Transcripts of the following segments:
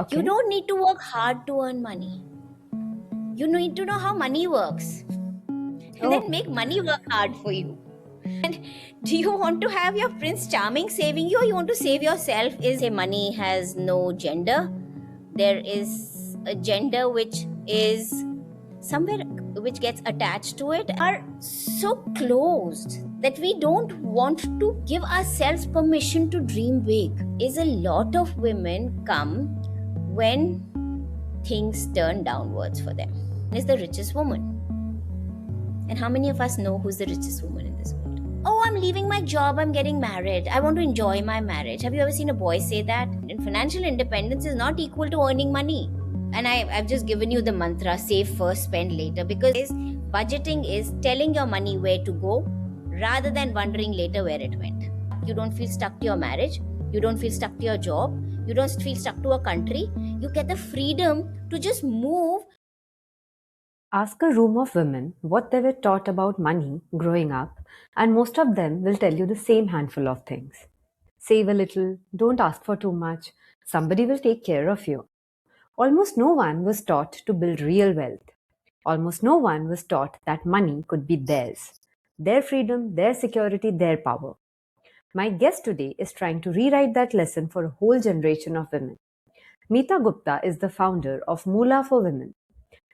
You Okay. don't need to work hard to earn money. You need to know how money works and then Oh, make money work hard for you. Do you want to have your Prince Charming saving you, or you want to save yourself? Is say money has no gender. There is a gender which is somewhere which gets attached to it, are so closed that we don't want to give ourselves permission to dream big. Is a lot of women come when things turn downwards for them. Is the richest woman. And how many of us know who's the richest woman in this world? Oh, I'm leaving my job, I'm getting married. I want to enjoy my marriage. Have you ever seen a boy say that? And financial independence is not equal to earning money. And I've just given you the mantra save first, spend later, because budgeting is telling your money where to go rather than wondering later where it went. You don't feel stuck to your marriage, you don't feel stuck to your job, you don't feel stuck to a country. You get the freedom to just move. ask a room of women what they were taught about money growing up, and most of them will tell you the same handful of things. Save a little, don't ask for too much, somebody will take care of you. Almost no one was taught to build real wealth. Almost no one was taught that money could be theirs. Their freedom, their security, their power. My guest today is trying to rewrite that lesson for a whole generation of women. Meeta Gupta is the founder of Moola for Women.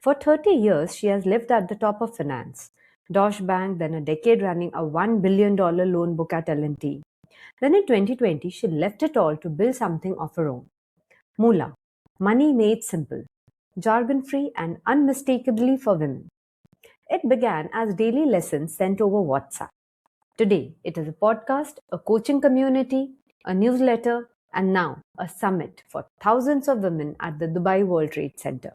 For 30 years, she has lived at the top of finance. Deutsche Bank, then a decade running a $1 billion loan book at L&T. Then in 2020, she left it all to build something of her own. Moola, money made simple, jargon-free and unmistakably for women. It began as daily lessons sent over WhatsApp. Today, it is a podcast, a coaching community, a newsletter, and now a summit for thousands of women at the Dubai World Trade Center.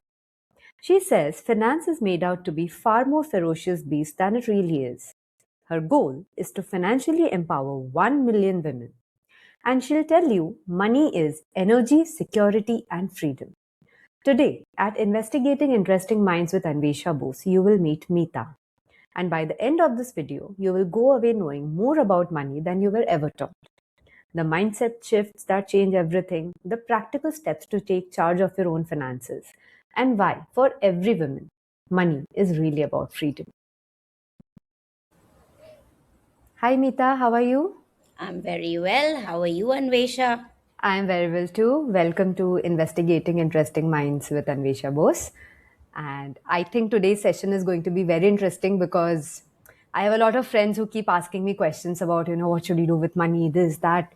She says finance is made out to be far more ferocious beast than it really is. Her goal is to financially empower 1 million women. And she'll tell you money is energy, security, and freedom. Today, at Investigating Interesting Minds with Anvesha Bose, you will meet Meeta. And by the end of this video, you will go away knowing more about money than you were ever taught. The mindset shifts that change everything, the practical steps to take charge of your own finances, and why, for every woman, money is really about freedom. Hi, Meeta, how are you? I'm very well. How are you, Anvesha? I am very well too. Welcome to Investigating Interesting Minds with Anvesha Bose. And I think today's session is going to be very interesting because I have a lot of friends who keep asking me questions about, what should you do with money, this, that.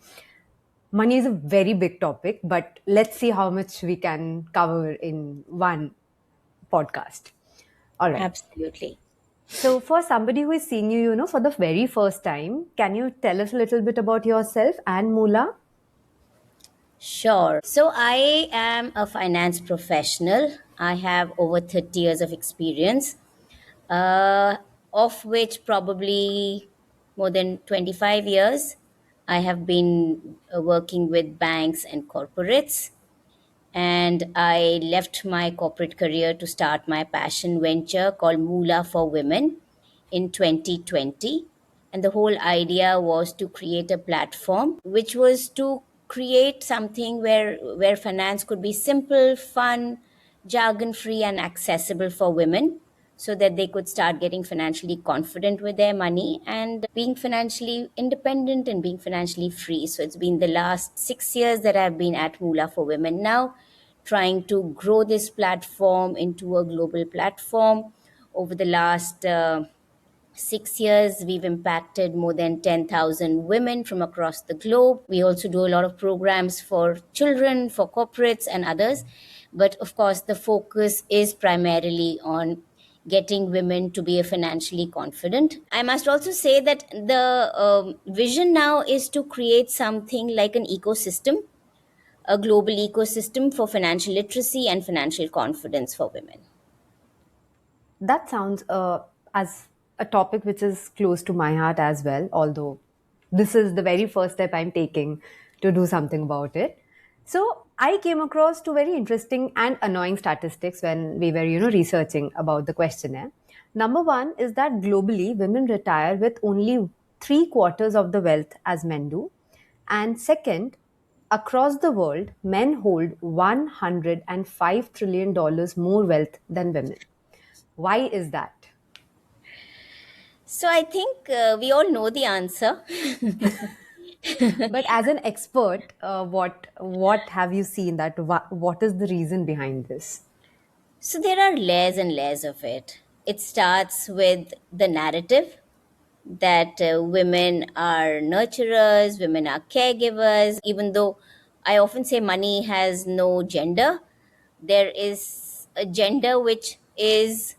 Money is a very big topic, but let's see how much we can cover in one podcast. All right. Absolutely. So, for somebody who is seeing you, for the very first time, can you tell us a little bit about yourself and Moola? Sure. So I am a finance professional. I have over 30 years of experience, of which probably more than 25 years I have been working with banks and corporates. And I left my corporate career to start my passion venture called Moola for Women in 2020. And the whole idea was to create a platform which was to create something where finance could be simple, fun, jargon free, and accessible for women so that they could start getting financially confident with their money and being financially independent and being financially free. So it's been the last 6 years that I've been at Moola for Women now, trying to grow this platform into a global platform. Over the last 6 years, we've impacted more than 10,000 women from across the globe. We also do a lot of programs for children, for corporates, and others. But of course, the focus is primarily on getting women to be financially confident. I must also say that the vision now is to create something like an ecosystem, a global ecosystem for financial literacy and financial confidence for women. That sounds as a topic which is close to my heart as well, although this is the very first step I'm taking to do something about it. So I came across two very interesting and annoying statistics when we were, researching about the questionnaire. Number one is that globally women retire with only three quarters of the wealth as men do. And second, Across the world, men hold $105 trillion dollars more wealth than women. Why is that? So I think we all know the answer. But as an expert, what have you seen that what is the reason behind this? So there are layers and layers of it. It starts with the narrative that women are nurturers, women are caregivers. Even though I often say money has no gender, there is a gender which is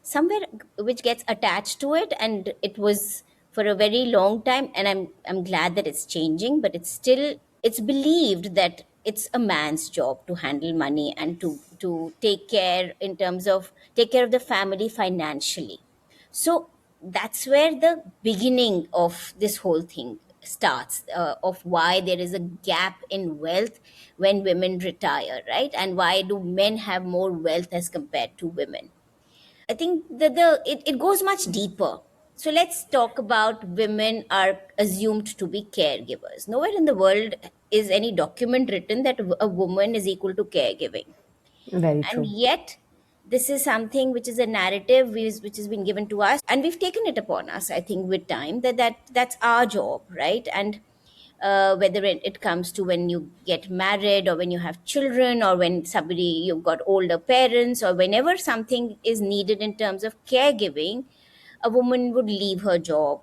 somewhere which gets attached to it, and it was for a very long time. And I'm glad that it's changing, but it's believed that it's a man's job to handle money and to take care in terms of take care of the family financially. So that's where the beginning of this whole thing starts, of why there is a gap in wealth when women retire, right? And why do men have more wealth as compared to women? I think that it goes much deeper. So let's talk about women are assumed to be caregivers. Nowhere in the world is any document written that a woman is equal to caregiving. Very And true. yet, this is something which is a narrative which has been given to us, and we've taken it upon us, I think, with time, that's our job, right? And whether it comes to when you get married, or when you have children, or when somebody you've got older parents, or whenever something is needed in terms of caregiving, a woman would leave her job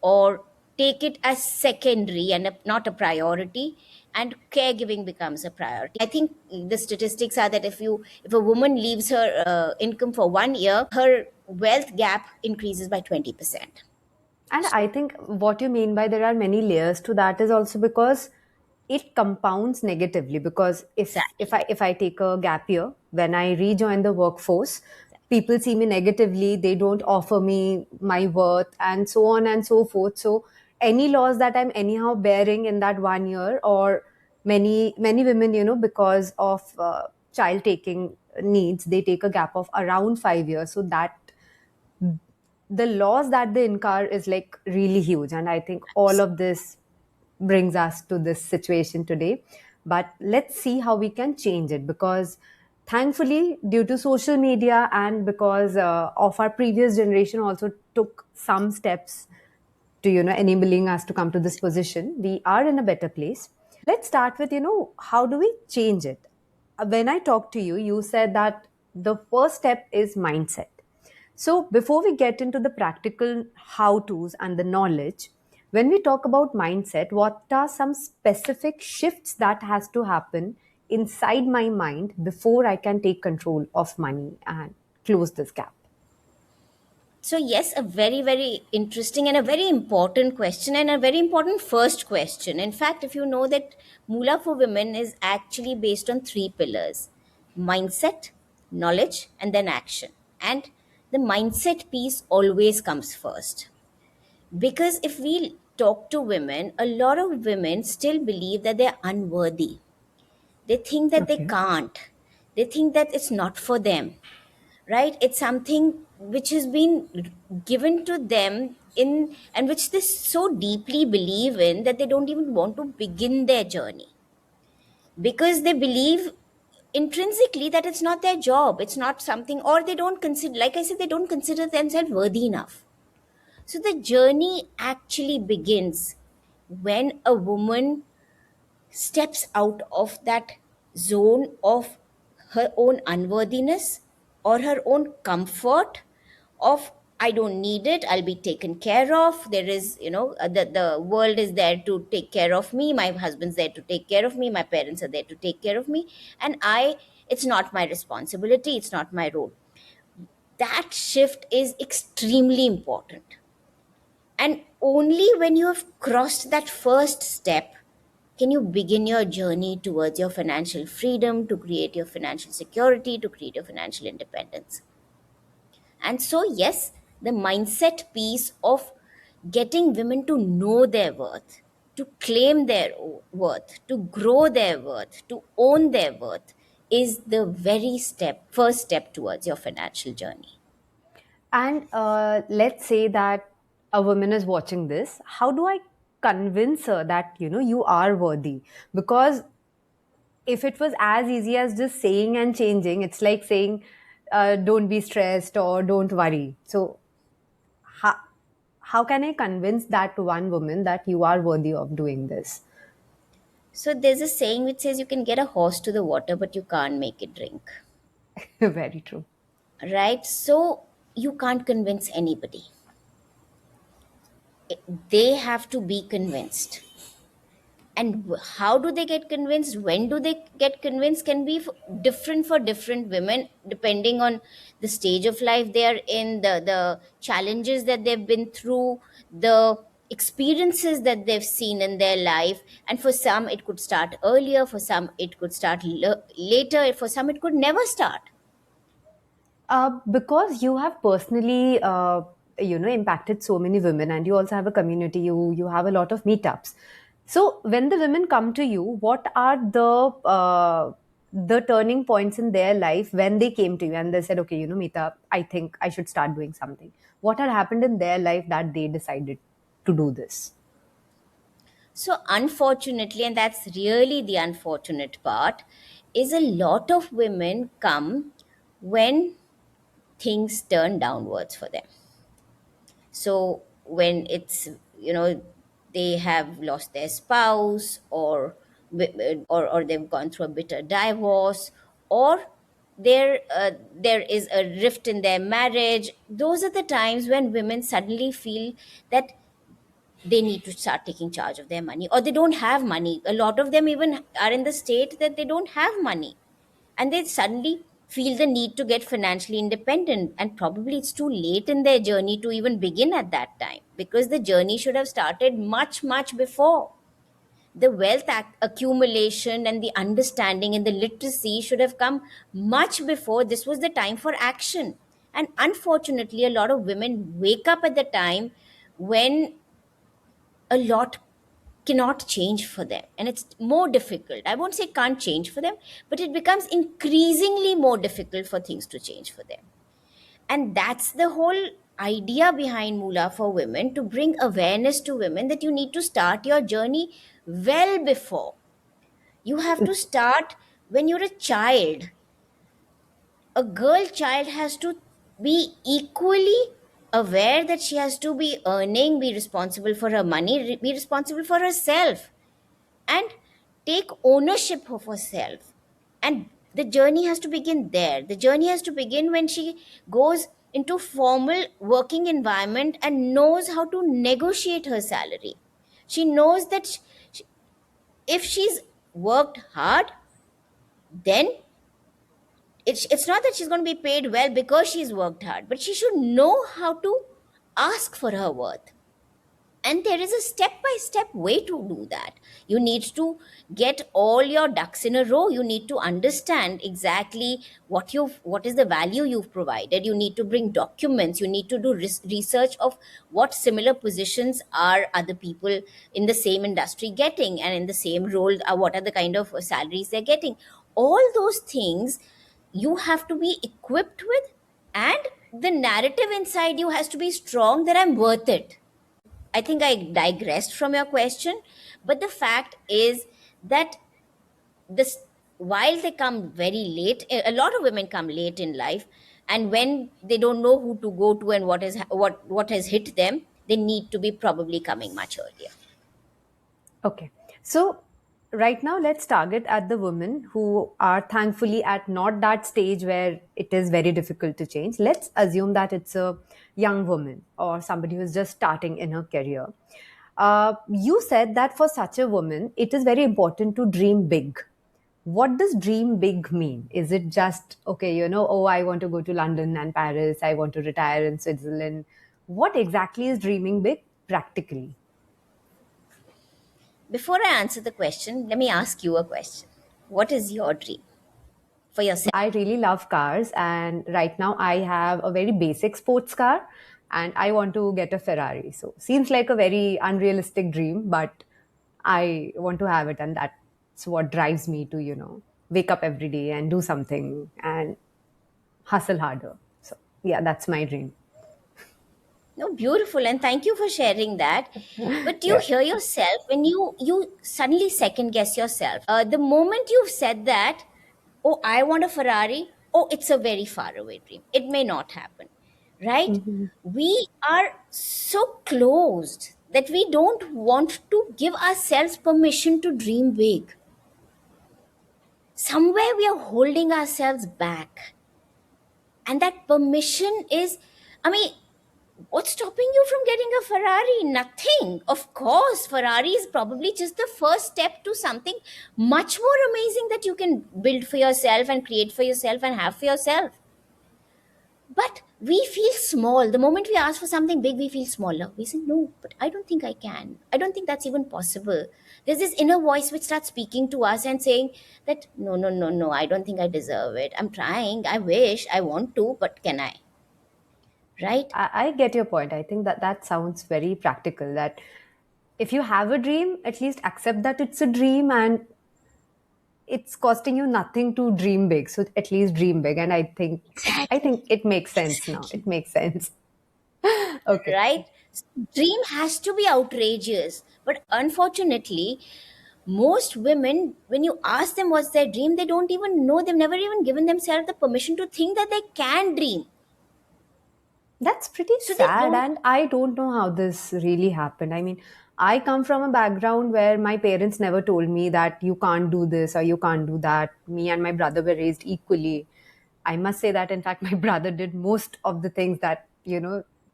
or take it as secondary and not a priority, and caregiving becomes a priority. I think the statistics are that if a woman leaves her income for 1 year, her wealth gap increases by 20%. And I think what you mean by there are many layers to that is also because it compounds negatively. Because Exactly. if I take a gap year, when I rejoin the workforce, people see me negatively. They don't offer me my worth, and so on and so forth. So any loss that I'm anyhow bearing in that 1 year, or many women, because of child taking needs, they take a gap of around 5 years. So that the loss that they incur is like really huge, and I think all of this brings us to this situation today. But let's see how we can change it, because thankfully, due to social media and because of our previous generation also took some steps to enabling us to come to this position, we are in a better place. Let's start with how do we change it. When I talked to you, you said that the first step is mindset. So before we get into the practical how to's and the knowledge, when we talk about mindset, what are some specific shifts that has to happen inside my mind before I can take control of money and close this gap? So yes, a very very interesting and a very important question, and a very important first question. In fact, if you know that Mula for Women is actually based on three pillars: mindset, knowledge, and then action. And the mindset piece always comes first, because if we talk to women, a lot of women still believe that they're unworthy. They think that they Okay. can't. They think that it's not for them, right? It's something which has been given to them in, and which they so deeply believe in that they don't even want to begin their journey, because they believe intrinsically that it's not their job, it's not something, or they don't consider, like I said, they don't consider themselves worthy enough. So the journey actually begins when a woman steps out of that zone of her own unworthiness or her own comfort of, I don't need it, I'll be taken care of. There is, the world is there to take care of me, my husband's there to take care of me, my parents are there to take care of me, and it's not my responsibility, it's not my role. That shift is extremely important. And only when you have crossed that first step can you begin your journey towards your financial freedom, to create your financial security, to create your financial independence. And so, yes, the mindset piece of getting women to know their worth, to claim their worth, to grow their worth, to own their worth is the very first step towards your financial journey. And let's say that a woman is watching this. How do I? convince her that, you are worthy? Because if it was as easy as just saying and changing, it's like saying, don't be stressed or don't worry. So, how, how can I convince that one woman that you are worthy of doing this? So there's a saying which says you can get a horse to the water, but you can't make it drink. Very true. Right? So you can't convince anybody. They have to be convinced. And how do they get convinced? When do they get convinced? Can be different for different women, depending on the stage of life they are in, the challenges that they've been through, the experiences that they've seen in their life. And for some it could start earlier, for some it could start later, for some it could never start. Because you have personally, impacted so many women, and you also have a community. You have a lot of meetups. So when the women come to you, what are the turning points in their life when they came to you and they said, okay, Meeta, I think I should start doing something. What had happened in their life that they decided to do this? So unfortunately, and that's really the unfortunate part, is a lot of women come when things turn downwards for them. So when it's, they have lost their spouse, or they've gone through a bitter divorce, or there is a rift in their marriage, those are the times when women suddenly feel that they need to start taking charge of their money, or they don't have money. A lot of them even are in the state that they don't have money, and they suddenly feel the need to get financially independent, and probably it's too late in their journey to even begin at that time, because the journey should have started much much before. The wealth accumulation and the understanding and the literacy should have come much before this was the time for action. And unfortunately, a lot of women wake up at the time when a lot cannot change for them, and it's more difficult. I won't say can't change for them, but it becomes increasingly more difficult for things to change for them. And that's the whole idea behind Mula for Women, to bring awareness to women that you need to start your journey well before. You have to start when you're a child. A girl child has to be equally aware that she has to be earning, be responsible for her money, be responsible for herself, and take ownership of herself. And the journey has to begin there. The journey has to begin when she goes into formal working environment and knows how to negotiate her salary. She knows that if she's worked hard, then it's not that she's going to be paid well because she's worked hard, but she should know how to ask for her worth. And there is a step by step way to do that. You need to get all your ducks in a row. You need to understand exactly what is the value you've provided. You need to bring documents. You need to do research of what similar positions are other people in the same industry getting, and in the same role, what are the kind of salaries they're getting. All those things you have to be equipped with, and the narrative inside you has to be strong that I'm worth it. I think I digressed from your question, but the fact is that this, while they come very late, a lot of women come late in life, and when they don't know who to go to and what has hit them, they need to be probably coming much earlier. Okay. So right now let's target at the women who are thankfully at not that stage where it is very difficult to change. Let's assume that it's a young woman or somebody who's just starting in her career. You said that for such a woman, it is very important to dream big. What does dream big mean? Is it just, okay, oh, I want to go to London and Paris, I want to retire in Switzerland? What exactly is dreaming big practically? Before I answer the question, let me ask you a question. What is your dream for yourself? I really love cars, and right now I have a very basic sports car, and I want to get a Ferrari. So, seems like a very unrealistic dream, but I want to have it, and that's what drives me to, wake up every day and do something and hustle harder. So, yeah, that's my dream. No, beautiful, and thank you for sharing that. But you Yeah. hear yourself when you suddenly second guess yourself. The moment you've said that, oh, I want a Ferrari. Oh, it's a very far away dream. It may not happen, right? Mhm. We are so closed that we don't want to give ourselves permission to dream big. Somewhere we are holding ourselves back, and that permission is, I mean, what's stopping you from getting a Ferrari? Nothing. Of course, Ferrari is probably just the first step to something much more amazing that you can build for yourself and create for yourself and have for yourself. But we feel small. The moment we ask for something big, we feel smaller. We say, no, but I don't think I can. I don't think that's even possible. There's this inner voice which starts speaking to us and saying that, no, no, no, no, I don't think I deserve it. I'm trying. I wish. I want to, but can I? Right? I get your point. I think that that sounds very practical. That if you have a dream, at least accept that it's a dream and it's costing you nothing to dream big. So at least dream big. And I think Exactly. it makes sense now. Exactly. It makes sense. Okay. Right? Dream has to be outrageous. But unfortunately, most women, when you ask them what's their dream, they don't even know. They've never even given themselves the permission to think that they can dream. That's pretty So they sad, don't. and I don't know how this really happened. I mean, I come from a background where my parents never told me that you can't do this or you can't do that. Me and my brother were raised equally. I must say that, in fact, my brother did most of the things that,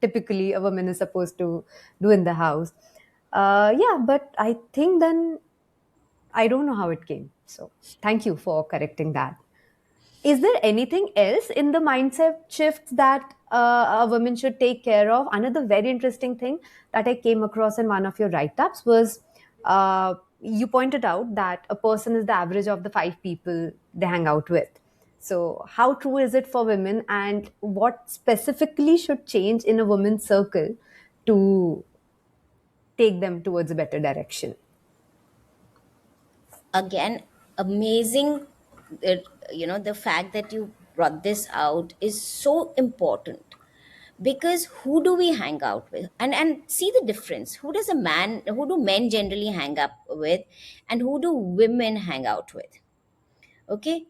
typically a woman is supposed to do in the house. Yeah, but I think then I don't know how it came. So thank you for correcting that. Is there anything else in the mindset shifts that a woman should take care of? Another very interesting thing that I came across in one of your write ups was you pointed out that a person is the average of the five people they hang out with. So, how true is it for women, and what specifically should change in a woman's circle to take them towards a better direction? Again, amazing. The fact that you brought this out is so important, because who do we hang out with, and see the difference. Who do men generally hang up with, and who do women hang out with? Okay,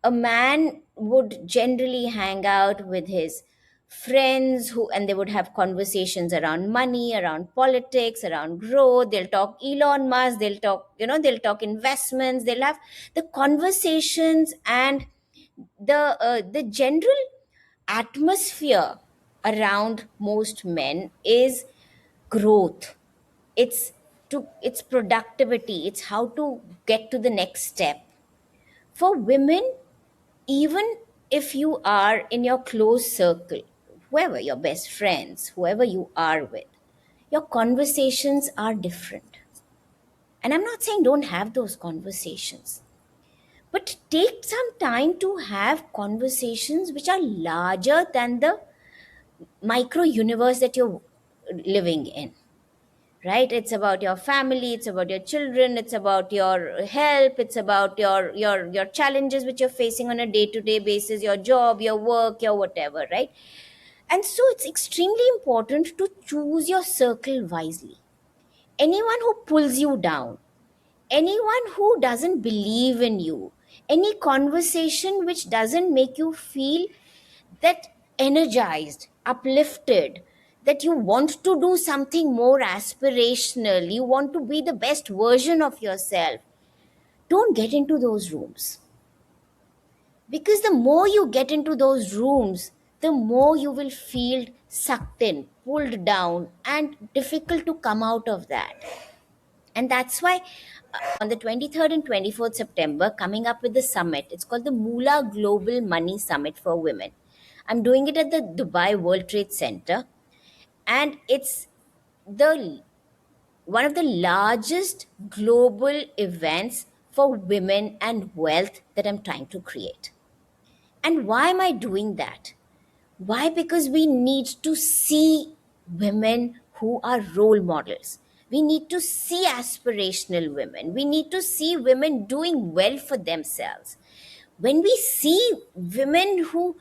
a man would generally hang out with his friends, who and they would have conversations around money, around politics, around growth. They'll talk Elon Musk, they'll talk investments, they'll have the conversations, and the general atmosphere around most men is growth. It's productivity, it's how to get to the next step. For women, even if you are in your close circle, whoever your best friends, whoever you are with, your conversations are different. And I'm not saying don't have those conversations, but take some time to have conversations which are larger than the micro universe that you're living in. Right? It's about your family, it's about your children, it's about your help, it's about your challenges which you're facing on a day-to-day basis, your job, your work, your whatever, right? And so it's extremely important to choose your circle wisely. Anyone who pulls you down, anyone who doesn't believe in you, any conversation which doesn't make you feel that energized, uplifted, that you want to do something more aspirational, you want to be the best version of yourself, don't get into those rooms. Because the more you get into those rooms, the more you will feel sucked in, pulled down, and difficult to come out of that. And that's why on the 23rd and 24th September, coming up with the summit, it's called the Moola Global Money Summit for Women. I'm doing it at the Dubai World Trade Center, and it's the one of the largest global events for women and wealth that I'm trying to create. And why am I doing that? Why? Because we need to see women who are role models. We need to see aspirational women. We need to see women doing well for themselves. When we see women who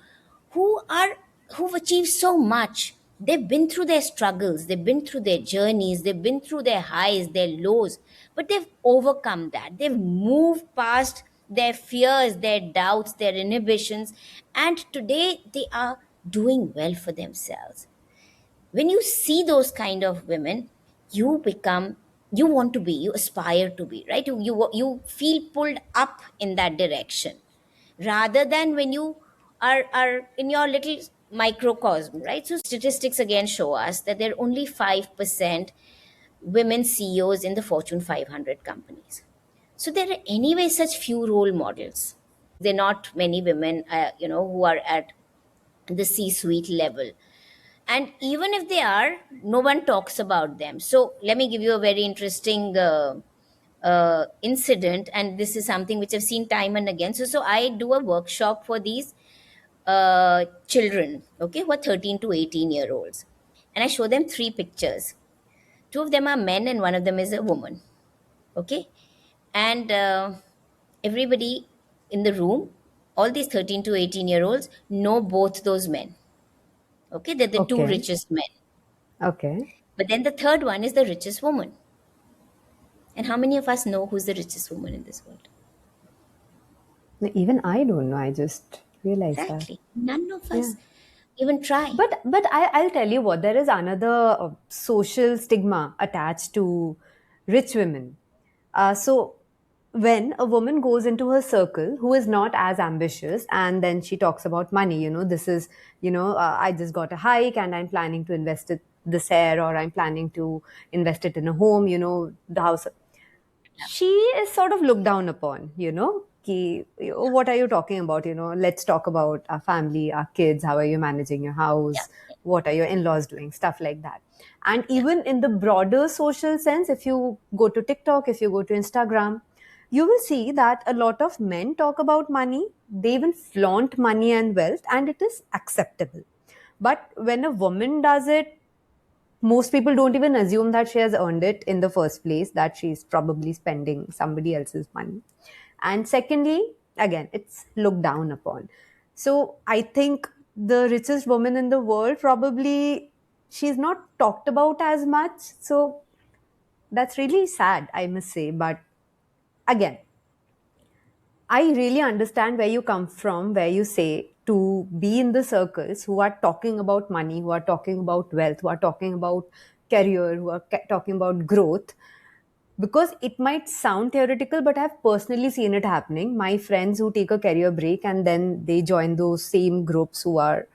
are who've achieved so much, They've been through their struggles, they've been through their journeys, they've been through their highs, their lows, but they've overcome that. They've moved past their fears, their doubts, their inhibitions, and today they are doing well for themselves. When you see those kind of women, you become, you want to be, you aspire to be, right? You feel pulled up in that direction, rather than when you are in your little microcosm, right? So statistics again show us that there are only 5% women CEOs in the Fortune 500 companies. So there are anyway such few role models. There are not many women, who are at the C suite level. And even if they are, no one talks about them. So let me give you a very interesting incident, and this is something which I've seen time and again. So I do a workshop for these children, okay, who are 13 to 18-year olds, and I show them three pictures. Two of them are men, and one of them is a woman, okay, and everybody in the room, all these 13 to 18-year olds know both those men, okay, they're the two Okay. richest men. Okay. But then the third one is the richest woman. And how many of us know who's the richest woman in this world? No, even I don't know. I just realized that. Exactly. None of Yeah. us even try. But I'll tell you what, there is another social stigma attached to rich women. So when a woman goes into her circle who is not as ambitious, and then she talks about money, this is, I just got a hike and I'm planning to invest it this year, or I'm planning to invest it in a home, the house, she is sort of looked down upon, what are you talking about? Let's talk about our family, our kids, how are you managing your Yeah, house? What are your in laws doing? Stuff like that. And yeah. even in the broader social sense, if you go to TikTok, if you go to Instagram, you will see that a lot of men talk about money. They even flaunt money and wealth, and it is acceptable. But when a woman does it, most people don't even assume that she has earned it in the first place, that she's probably spending somebody else's money. And secondly, again, it's looked down upon. So I think the richest woman in the world, probably she's not talked about as much. So that's really sad, I must say. But again, I really understand where you come from, where you say to be in the circles who are talking about money, who are talking about wealth, who are talking about career, who are talking about growth, because it might sound theoretical, but I've personally seen it happening. My friends who take a career break and then they join those same groups who are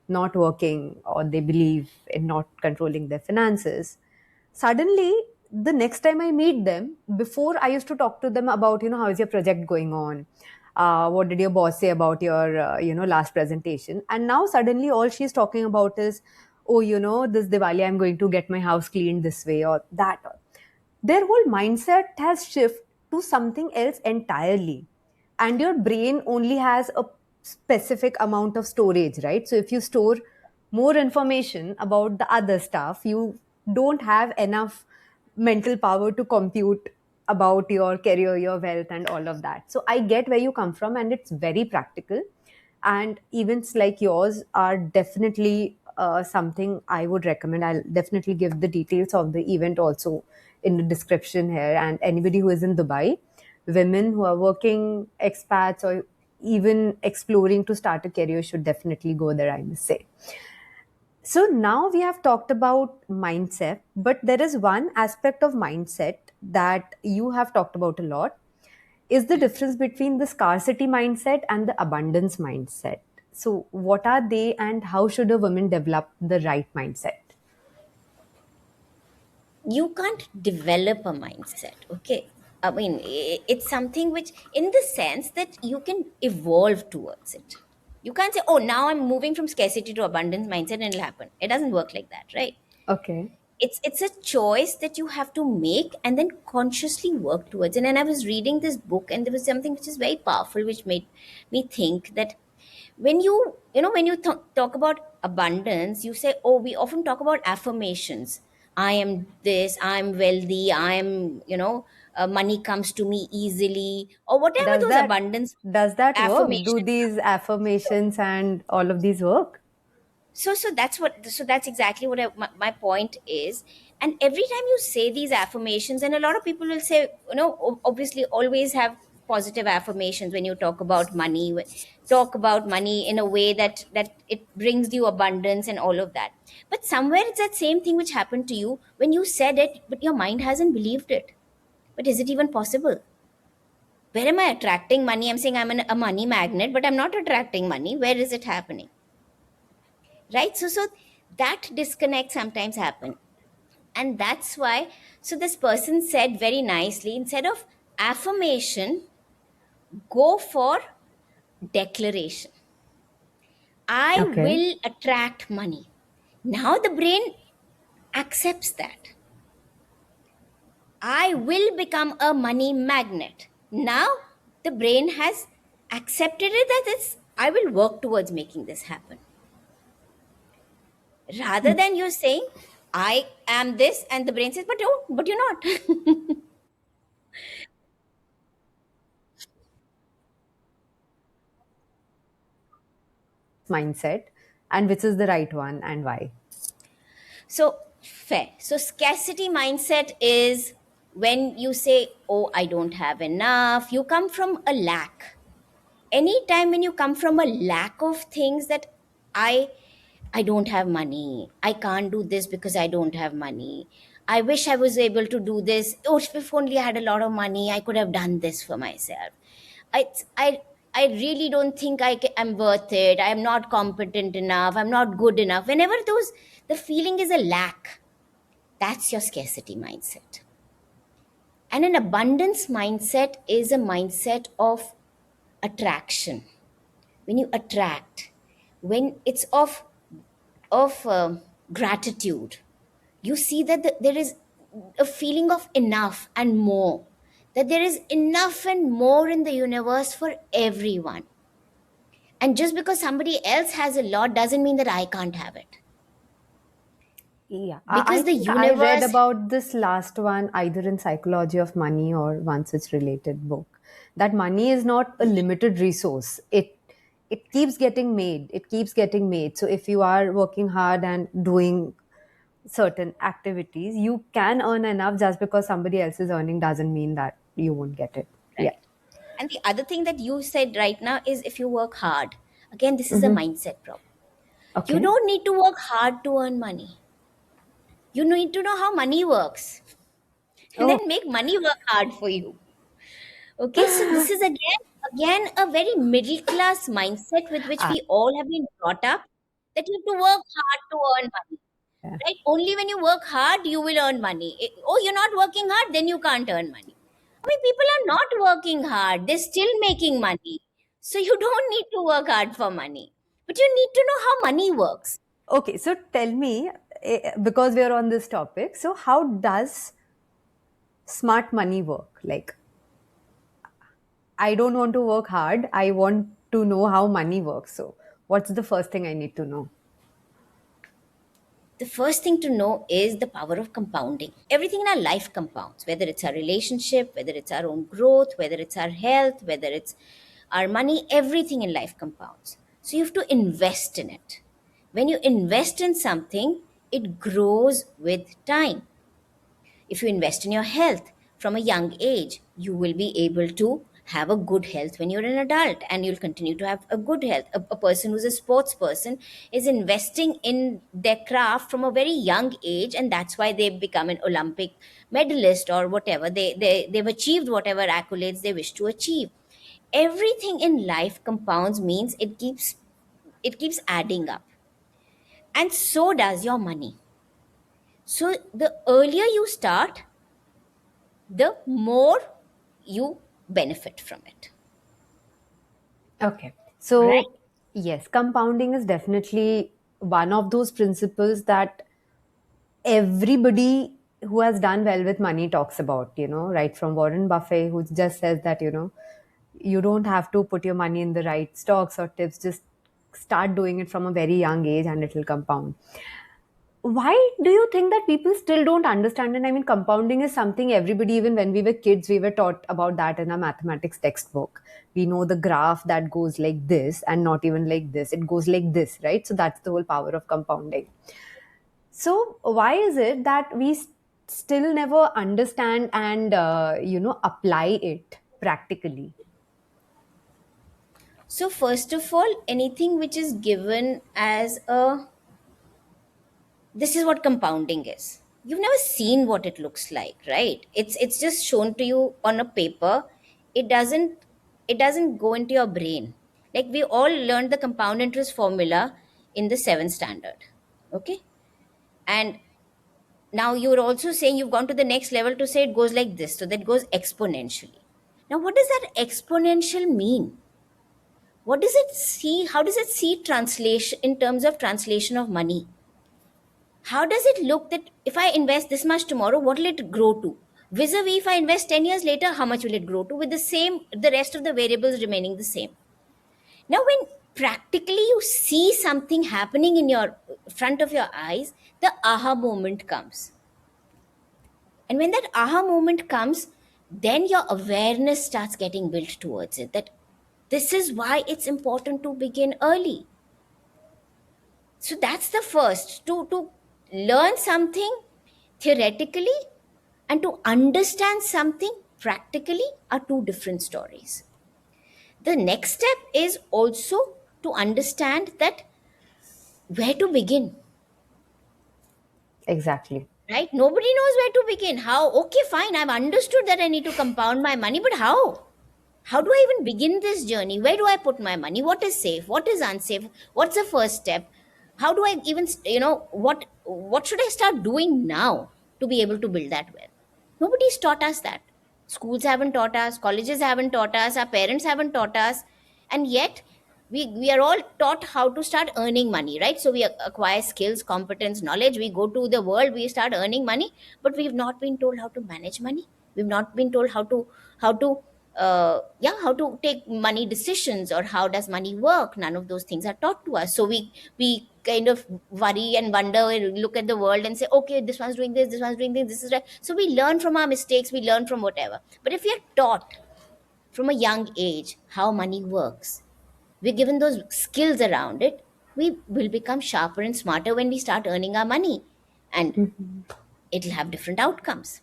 not working, or they believe in not controlling their finances, suddenly the next time I meet them, before I used to talk to them about, how is your project going on, what did your boss say about your last presentation, and now suddenly all she's talking about is, oh, this Diwali I'm going to get my house cleaned this way or that. Their whole mindset has shifted to something else entirely, and your brain only has a specific amount of storage, right? So if you store more information about the other stuff, you don't have enough mental power to compute about your career, your wealth, and all of that. So I get where you come from, and it's very practical. And events like yours are definitely something I would recommend. I'll definitely give the details of the event also in the description here. And anybody who is in Dubai, women who are working, expats, or even exploring to start a career should definitely go there, I must say. So now we have talked about mindset, but there is one aspect of mindset that you have talked about a lot, is the difference between the scarcity mindset and the abundance mindset. So what are they, and how should a woman develop the right mindset? You can't develop a mindset, okay? I mean, it's something which, in the sense that you can evolve towards it. You can't say, oh, now I'm moving from scarcity to abundance mindset and it'll happen. It doesn't work like that, right? Okay. It's a choice that you have to make and then consciously work towards it. And I was reading this book, and there was something which is very powerful, which made me think that when you talk about abundance, you say, oh, we often talk about affirmations. I am this, I'm wealthy, I am, money comes to me easily, or whatever Does those that abundance does that work? Do affirmations. these affirmations and all of these work? That's exactly what my point is. And every time you say these affirmations, and a lot of people will say, obviously always have positive affirmations when you talk about money, talk about money in a way that it brings you abundance and all of that. But somewhere it's that same thing which happened to you when you said it, but your mind hasn't believed it. But is it even possible? Where am I attracting money? I'm saying a money magnet, but I'm not attracting money. Where is it happening? Right? So that disconnect sometimes happen. And that's why, so this person said very nicely, instead of affirmation, go for declaration. I Okay. will attract money. Now the brain accepts that. I will become a money magnet. Now the brain has accepted it, that it's, I will work towards making this happen. Rather than you saying, I am this, and the brain says, but you're not. Mindset, and which is the right one and why? So, fair. So, scarcity mindset is when you say, oh, I don't have enough, you come from a lack. Anytime when you come from a lack of things, that I I don't have money. I can't do this because I don't have money. I wish I was able to do this. Oh, if only I had a lot of money, I could have done this for myself. I, I, I really don't think I'm worth it. I'm not competent enough. I'm not good enough. Whenever the feeling is a lack, that's your scarcity mindset. And an abundance mindset is a mindset of attraction. When you attract, when it's of gratitude, you see that there is a feeling of enough and more, that there is enough and more in the universe for everyone. And just because somebody else has a lot doesn't mean that I can't have it, Yeah, I because the think I read universe. about this last one either in Psychology of Money or one such related book, that money is not a limited resource. It keeps getting made. It keeps getting made. So if you are working hard and doing certain activities, you can earn enough. Just because somebody else is earning doesn't mean that you won't get it. Yeah. Right. And the other thing that you said right now is, if you work hard, again, this is a Mm-hmm. mindset problem. You Okay. don't need to work hard to earn money. You need to know how money works and Oh. then make money work hard for you. Okay, so this is again a very middle class mindset with which Ah, we all have been brought up, that you have to work hard to earn money. yeah. Right? Only when you work hard you will earn money. Oh, you're not working hard, then you can't earn money. I mean, people are not working hard, they're still making money. So you don't need to work hard for money. But you need to know how money works. Okay, so tell me, because we are on this topic, so how does smart money work? Like, I don't want to work hard. I want to know how money works. So, what's the first thing I need to know? The first thing to know is the power of compounding. Everything in our life compounds, whether it's our relationship, whether it's our own growth, whether it's our health, whether it's our money, everything in life compounds. So you have to invest in it. When you invest in something, it grows with time. If you invest in your health from a young age, you will be able to have a good health when you're an adult, and you'll continue to have a good health. A person who's a sports person is investing in their craft from a very young age, and that's why they've become an Olympic medalist or whatever. They've achieved whatever accolades they wish to achieve. Everything in life compounds, means it keeps adding up, and so does your money. So the earlier you start, the more you benefit from it. Okay. Right. So, yes, compounding is definitely one of those principles that everybody who has done well with money talks about, right from Warren Buffett, who just says that, you don't have to put your money in the right stocks or tips, just start doing it from a very young age and it will compound. Why do you think that people still don't understand it? I mean, compounding is something everybody, even when we were kids, we were taught about that in a mathematics textbook. We know the graph that goes like this and not even like this, it goes like this, right? So that's the whole power of compounding. So why is it that we still never understand and apply it practically? So, first of all, anything which is given as a, this is what compounding is. You've never seen what it looks like, right? It's just shown to you on a paper. It doesn't go into your brain. Like, we all learned the compound interest formula in the seventh standard. Okay? And now you're also saying you've gone to the next level to say it goes like this. So that goes exponentially. Now, what does that exponential mean? What does it see? How does it see translation in terms of translation of money? How does it look that if I invest this much tomorrow, what will it grow to? Vis-a-vis, if I invest 10 years later, how much will it grow to, with the rest of the variables remaining the same? Now, when practically you see something happening in your front of your eyes, the aha moment comes. And when that aha moment comes, then your awareness starts getting built towards it. That this is why it's important to begin early. So that's the first, to learn something theoretically and to understand something practically are two different stories. The next step is also to understand that where to begin, Exactly. right? Nobody knows where to begin. How? Okay, fine, I've understood that I need to compound my money, but how do I even begin this journey? Where do I put my money? What is safe? What is unsafe? What's the first step? How do I even, what should I start doing now to be able to build that wealth? Nobody's taught us that. Schools haven't taught us, colleges haven't taught us, our parents haven't taught us, and yet we are all taught how to start earning money, right? So we acquire skills, competence, knowledge. We go to the world, we start earning money, but we've not been told how to manage money. We've not been told how to take money decisions, or how does money work. None of those things are taught to us. So we kind of worry and wonder and look at the world and say, okay, this one's doing this, this one's doing this, this is right. So we learn from our mistakes, we learn from whatever. But if we are taught from a young age how money works, we're given those skills around it, we will become sharper and smarter when we start earning our money, and it'll have different outcomes.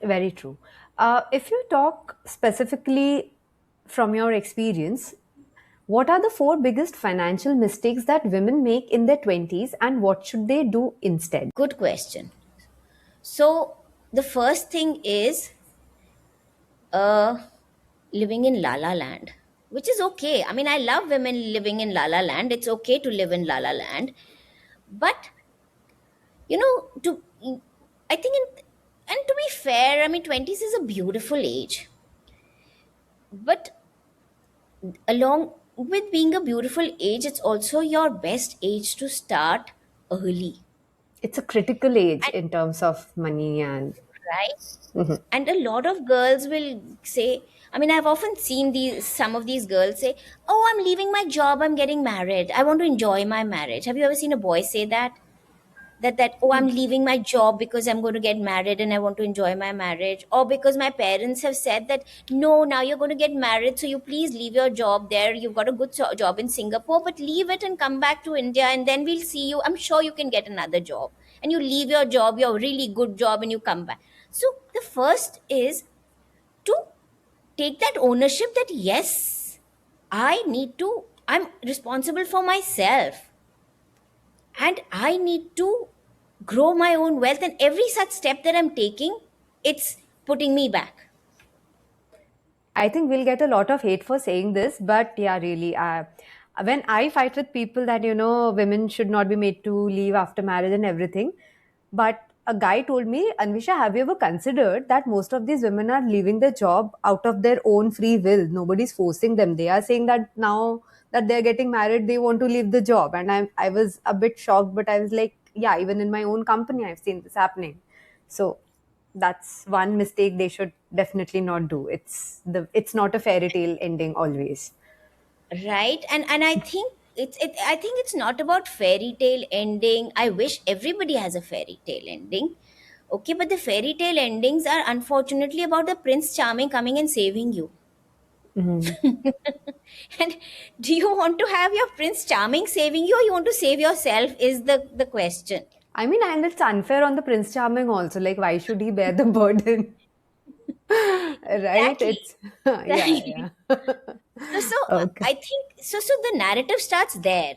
Very true. If you talk specifically from your experience, what are the four biggest financial mistakes that women make in their 20s and what should they do instead? Good question. So the first thing is uh, living in La La Land, which is okay. I mean, I love women living in La La Land. It's okay to live in La La Land, but to I think, and to be fair, I mean, 20s is a beautiful age, but along with being a beautiful age, it's also your best age to start early, It's a critical age in terms of money and right? And a lot of girls will say, I mean, I've often seen these some of these girls say, oh, I'm leaving my job, I'm getting married, I want to enjoy my marriage. Have you ever seen a boy say that? That oh, I'm leaving my job because I'm going to get married and I want to enjoy my marriage, or because my parents have said that no, now you're going to get married, so you please leave your job there, you've got a good job in Singapore, but leave it and come back to India, and then we'll see you, I'm sure you can get another job. And you leave your job, your really good job, and you come back. So the first is to take that ownership that yes, I'm responsible for myself, and I need to grow my own wealth, and every such step that I'm taking, it's putting me back. I think we'll get a lot of hate for saying this, but yeah, really, when I fight with people that women should not be made to leave after marriage and everything, but a guy told me, Anvisha, have you ever considered that most of these women are leaving their job out of their own free will? Nobody's forcing them. They are saying that now that they're getting married, they want to leave the job, and I was a bit shocked, but I was like, yeah, even in my own company, I've seen this happening. So that's one mistake they should definitely not do. It's not a fairy tale ending always. Right. And I think I think it's not about fairy tale ending. I wish everybody has a fairy tale ending. Okay, but the fairy tale endings are unfortunately about the Prince Charming coming and saving you. Mhm. And do you want to have your Prince Charming saving you, or you want to save yourself? Is the question. I mean, and it's unfair on the Prince Charming also. Like, why should he bear the burden? Right? Exactly. It's yeah, Exactly. yeah. So Okay. I think so. So the narrative starts there,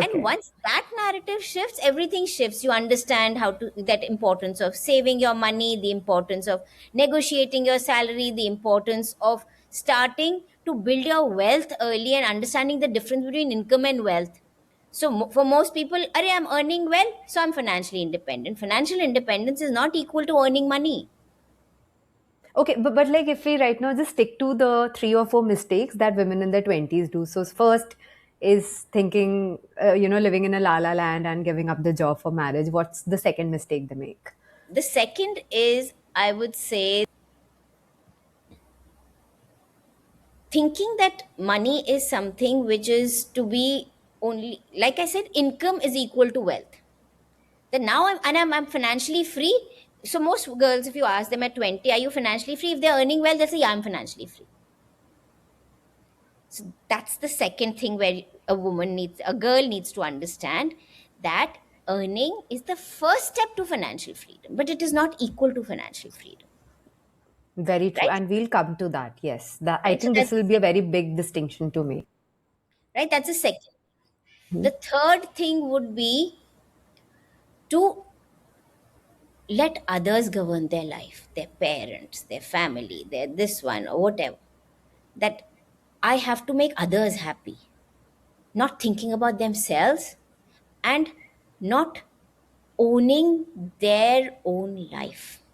and Okay. once that narrative shifts, everything shifts. You understand how to that importance of saving your money, the importance of negotiating your salary, the importance of starting to build your wealth early, and understanding the difference between income and wealth. So for most people, Arey, I'm earning well, so I'm financially independent. Financial independence is not equal to earning money. Okay, but like if we right now just stick to the three or four mistakes that women in their 20s do. So first is thinking, living in a la la land and giving up the job for marriage. What's the second mistake they make? The second is, I would say, thinking that money is something which is to be only, like I said, income is equal to wealth. That now I'm financially free. So most girls, if you ask them at 20, are you financially free? If they're earning well, they'll say, yeah, I'm financially free. So that's the second thing where a girl needs to understand that earning is the first step to financial freedom, but it is not equal to financial freedom, Very true. right? And we'll come to that. Yes. That I Right. So think this that's will be a very big distinction to make. right. That's the second. The third thing would be to let others govern their life, their parents, their family, their this one or whatever. That I have to make others happy, not thinking about themselves, and not owning their own life,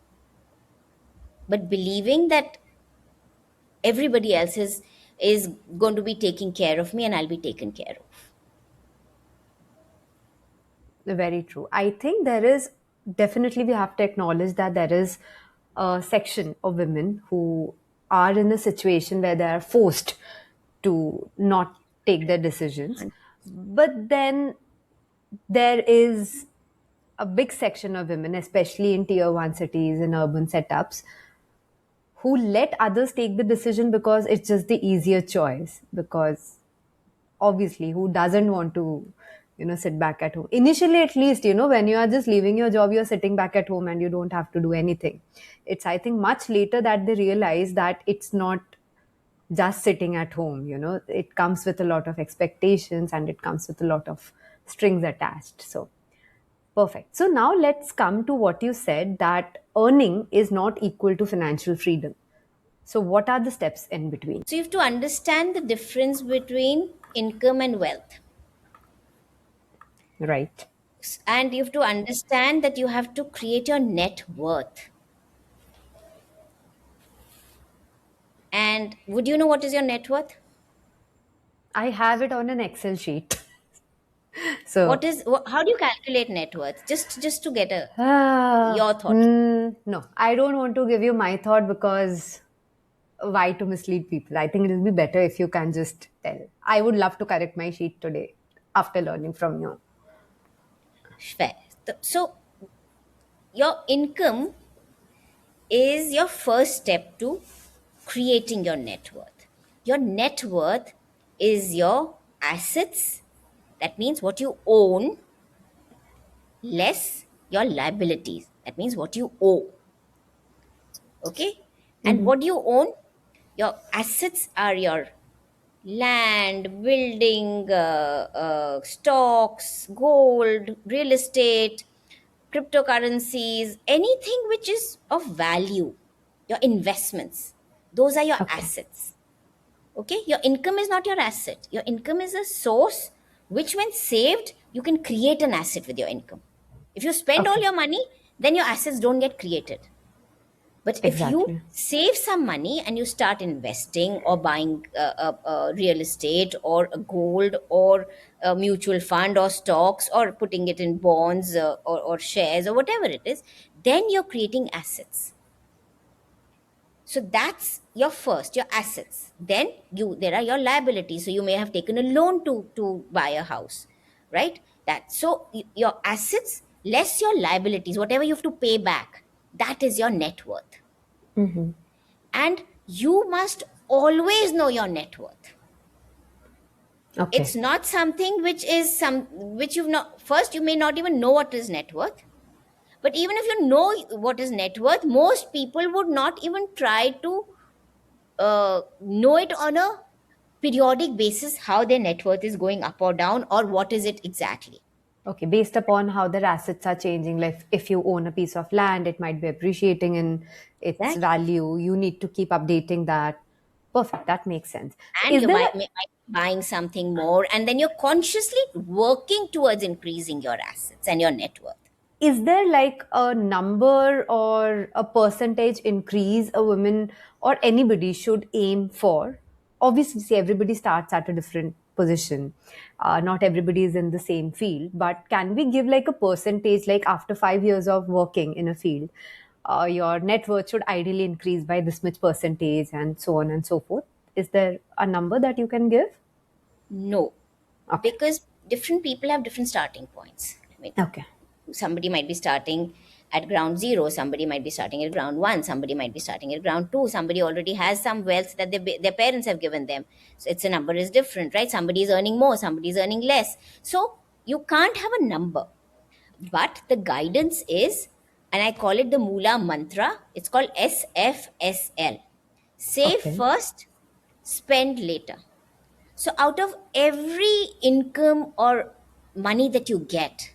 but believing that everybody else is going to be taking care of me and I'll be taken care of. Very true. I think there is definitely, we have to acknowledge that there is a section of women who are in a situation where they are forced to not take their decisions. But then there is a big section of women, especially in tier one cities and urban setups, who let others take the decision because it's just the easier choice. Because obviously, who doesn't want to, sit back at home? Initially, at least, when you are just leaving your job, you're sitting back at home and you don't have to do anything. It's, I think, much later that they realize that it's not just sitting at home. It comes with a lot of expectations and it comes with a lot of strings attached. So perfect. So now let's come to what you said, that earning is not equal to financial freedom. So what are the steps in between? So you have to understand the difference between income and wealth. Right. And you have to understand that you have to create your net worth. And would you know what is your net worth? I have it on an Excel sheet. What So, is how do you calculate net worth? Just to get a ah, your thought. no, I don't want to give you my thought because why to mislead people? I think it will be better if you can just tell. I would love to correct my sheet today after learning from you. Fair. So your income is your first step to creating your net worth. Your net worth is your assets. That means what you own less your liabilities. That means what you owe. Okay? And Hmm. what do you own? Your assets are your land, building, stocks, gold, real estate, cryptocurrencies, anything which is of value, your investments. Those are your Okay. assets. Okay? Your income is not your asset. Your income is a source which, when saved, you can create an asset with your income. If you spend all Okay. your money, then your assets don't get created. But if you Exactly. save some money and you start investing or buying real estate or a gold or a mutual fund or stocks or putting it in bonds or shares or whatever it is, then you're creating assets. So that's your assets. Then there are your liabilities. So you may have taken a loan to buy a house, right? That so your assets less your liabilities, whatever you have to pay back, that is your net worth. Mm-hmm. And you must always know your net worth. It's Okay. not something which is some which you've not first you may not even know what is net worth. But even if you know what is net worth, most people would not even try to know it on a periodic basis, how their net worth is going up or down, or what is it exactly. Okay, based upon how their assets are changing, like if you own a piece of land, it might be appreciating in its Exactly. value. You need to keep updating that. Perfect, that makes sense. So And is you there might be buying something more, and then you're consciously working towards increasing your assets and your net worth. is there like a number or a percentage increase a woman or anybody should aim for? Obviously, see, everybody starts at a different position. Not everybody is in the same field, but can we give like a percentage, like after 5 years of working in a field, your net worth should ideally increase by this much percentage, and so on and so forth? Is there a number that you can give? No, Okay. because different people have different starting points. I mean, Okay. somebody might be starting at ground zero, somebody might be starting at ground one, somebody might be starting at ground two, somebody already has some wealth that their parents have given them. So it's a number is different, right? Somebody is earning more, somebody is earning less. So you can't have a number, but the guidance is, and I call it the Moola mantra, it's called SFSL: save Okay. first, spend later. So out of every income or money that you get,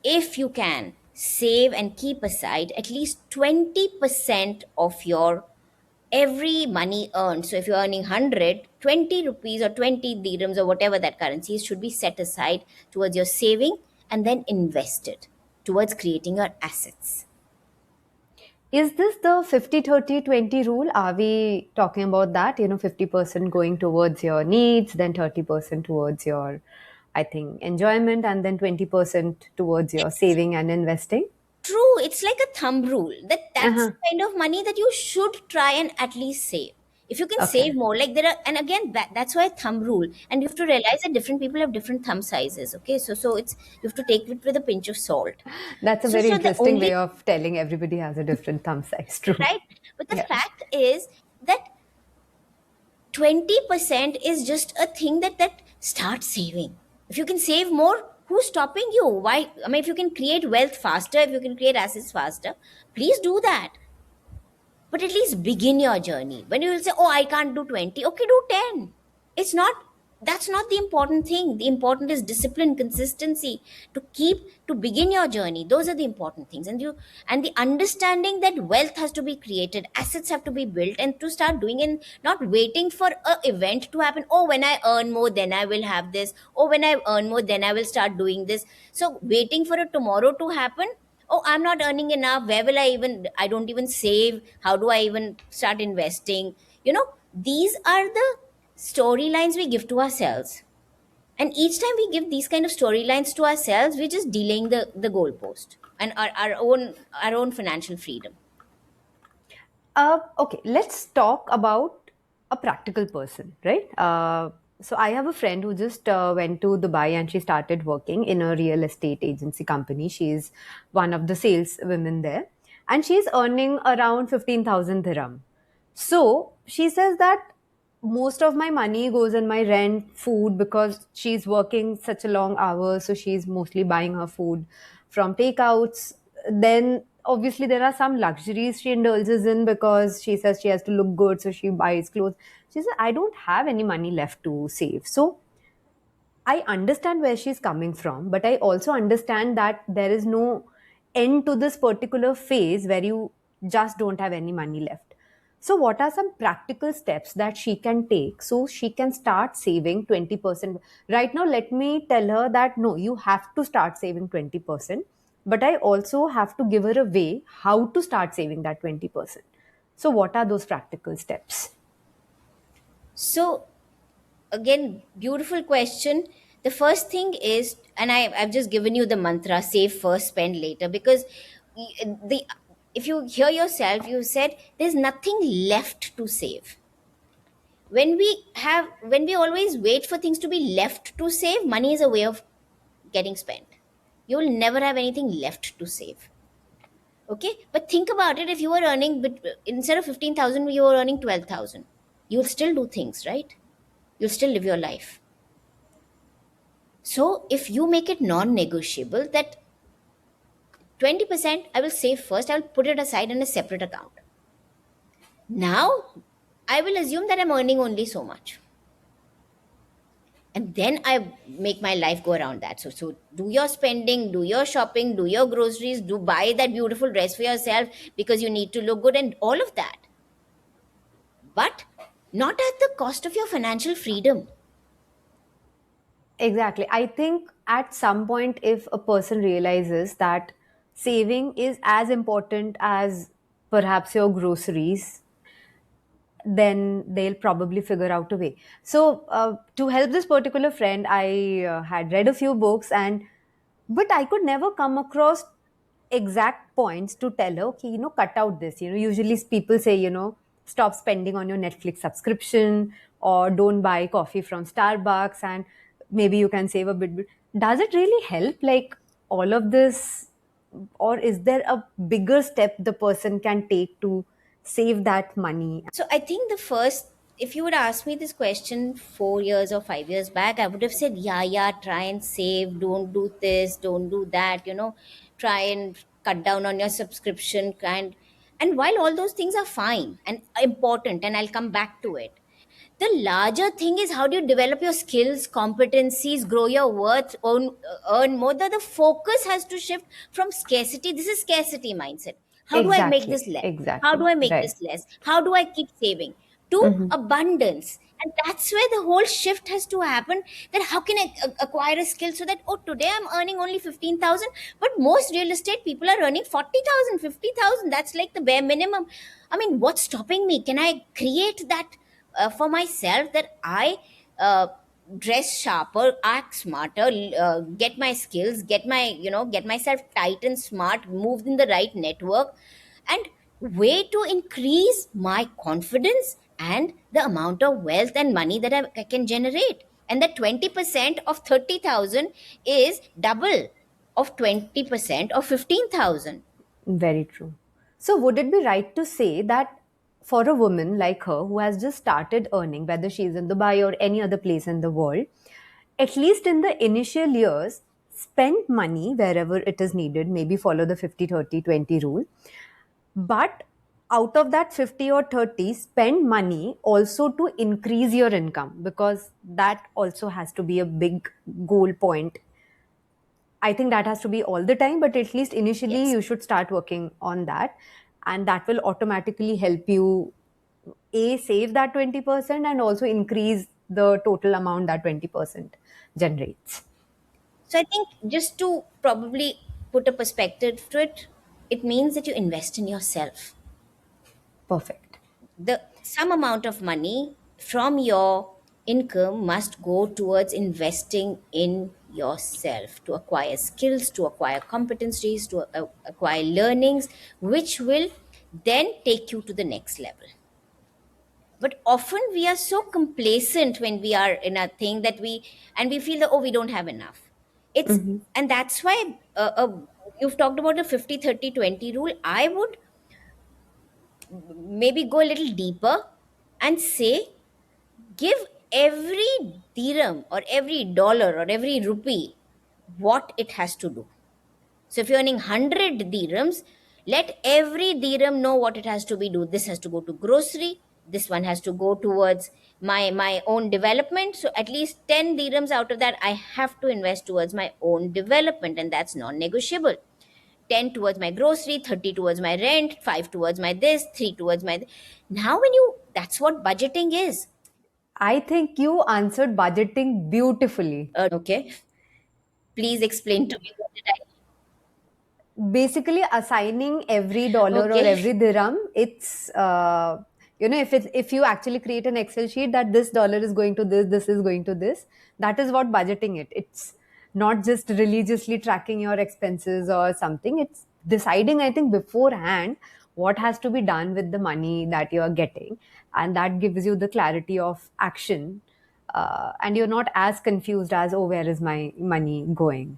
if you can save and keep aside at least 20% of your every money earned. So if you're earning 100, 20 rupees or 20 dirhams or whatever that currency is should be set aside towards your saving and then invested towards creating your assets. Is this the 50/30/20 rule? Are we talking about that? 50% going towards your needs, then 30% towards your, I think, enjoyment, and then 20% towards your It's saving and investing? true. It's like a thumb rule that that's Uh-huh. the kind of money that you should try and at least save. If you can Okay. save more, like there are, and again, that's why thumb rule. And you have to realize that different people have different thumb sizes. Okay, so it's you have to take it with a pinch of salt. That's a So very so the interesting only way of telling everybody has a different thumb size. True. right, but the Yeah. fact is that 20% is just a thing that start saving. If you can save more, who's stopping you? Why? I mean, if you can create wealth faster, if you can create assets faster, please do that. But at least begin your journey. When you will say, oh, I can't do 20, okay, do 10. It's not, that's not the important thing. The important is discipline, consistency, to keep, to begin your journey. Those are the important things. And the understanding that wealth has to be created, assets have to be built, and to start doing, and not waiting for a event to happen. Oh, when I earn more, then I will have this. Oh, when I earn more, then I will start doing this. So waiting for a tomorrow to happen, oh, I'm not earning enough, where will I don't even save, how do I even start investing? These are the storylines we give to ourselves, and each time we give these kind of storylines to ourselves, we're just delaying the goalpost and our own financial freedom. Okay, let's talk about a practical person, right? So I have a friend who just went to Dubai and she started working in a real estate agency company. She's one of the sales women there, and she's earning around 15,000 dirham. So she says that most of my money goes in my rent, food, because she's working such a long hours. So she's mostly buying her food from takeouts. Then obviously there are some luxuries she indulges in because she says she has to look good. So she buys clothes. She said, I don't have any money left to save. So I understand where she's coming from, but I also understand that there is no end to this particular phase where you just don't have any money left. So, what are some practical steps that she can take so she can start saving 20%? Right now, let me tell her that no, you have to start saving 20%, but I also have to give her a way how to start saving that 20%. So, what are those practical steps? So again, beautiful question. The first thing is, and I've just given you the mantra: save first, spend later, because the if you hear yourself, you said there's nothing left to save. When we always wait for things to be left to save, money is a way of getting spent. You will never have anything left to save. Okay, but think about it. If you were earning instead of 15,000, you were earning 12,000, you'll still do things, right? You'll still live your life. So if you make it non-negotiable that 20% I will save first, I will put it aside in a separate account. Now I will assume that I'm earning only so much, and then I make my life go around that. So do your spending, do your shopping, do your groceries, do buy that beautiful dress for yourself because you need to look good and all of that, but not at the cost of your financial freedom. Exactly. I think at some point, if a person realizes that saving is as important as perhaps your groceries, then they'll probably figure out a way. So, to help this particular friend, I had read a few books, and but I could never come across exact points to tell her, okay, cut out this. Usually people say, stop spending on your Netflix subscription, or don't buy coffee from Starbucks, and maybe you can save a bit. Does it really help? Like all of this, or is there a bigger step the person can take to save that money? So I think the first, if you would ask me this question 4 years or 5 years back, I would have said, yeah, yeah, try and save, don't do this, don't do that, try and cut down on your subscription. And while all those things are fine and important, and I'll come back to it, the larger thing is how do you develop your skills, competencies, grow your worth, earn more. The focus has to shift from scarcity. This is scarcity mindset. How do I make Exactly, this less? How do exactly, I make right. this less? How do I keep saving? To Hmm. abundance. And that's where the whole shift has to happen. That how can I acquire a skill so that, oh, today I'm earning only 15,000, but most real estate people are earning 40,000, 50,000. That's like the bare minimum. I mean, what's stopping me? Can I create that for myself, that I dress sharper, act smarter, get my skills, get myself tight and smart, moved in the right network, and way to increase my confidence and the amount of wealth and money that I can generate. And that 20% of 30,000 is double of 20% of 15,000. Very true. So, would it be right to say that for a woman like her who has just started earning, whether she's in Dubai or any other place in the world, at least in the initial years, spend money wherever it is needed, maybe follow the 50-30-20 rule, but out of that 50 or 30, spend money also to increase your income, because that also has to be a big goal point. I think that has to be all the time, but at least initially Yes. you should start working on that. And that will automatically help you A, save that 20% and also increase the total amount that 20% generates. So I think, just to probably put a perspective to it, it means that you invest in yourself. Perfect. The some amount of money from your income must go towards investing in yourself, to acquire skills, to acquire competencies, to acquire learnings, which will then take you to the next level. But often we are so complacent when we are in a thing that we feel that, oh, we don't have enough. It's Hmm. And that's why you've talked about the 50-30-20 rule. I would maybe go a little deeper and say, give every dirham or every dollar or every rupee what it has to do. So if you're earning 100 dirhams, let every dirham know what it has to be do. This has to go to grocery. This one has to go towards my own development. So at least 10 dirhams out of that I have to invest towards my own development, and that's non-negotiable. 10 towards my grocery, 30 towards my rent, 5 towards my this, 3 towards my now when you that's what budgeting is. I think you answered budgeting beautifully. Okay, please explain to me what did I. Basically assigning every dollar or Okay. every dirham, it's if you actually create an Excel sheet that this dollar is going to this is going to this, that is what budgeting it. It's not just religiously tracking your expenses or something. It's deciding, I think, beforehand what has to be done with the money that you are getting, and that gives you the clarity of action, and you're not as confused as, oh, where is my money going?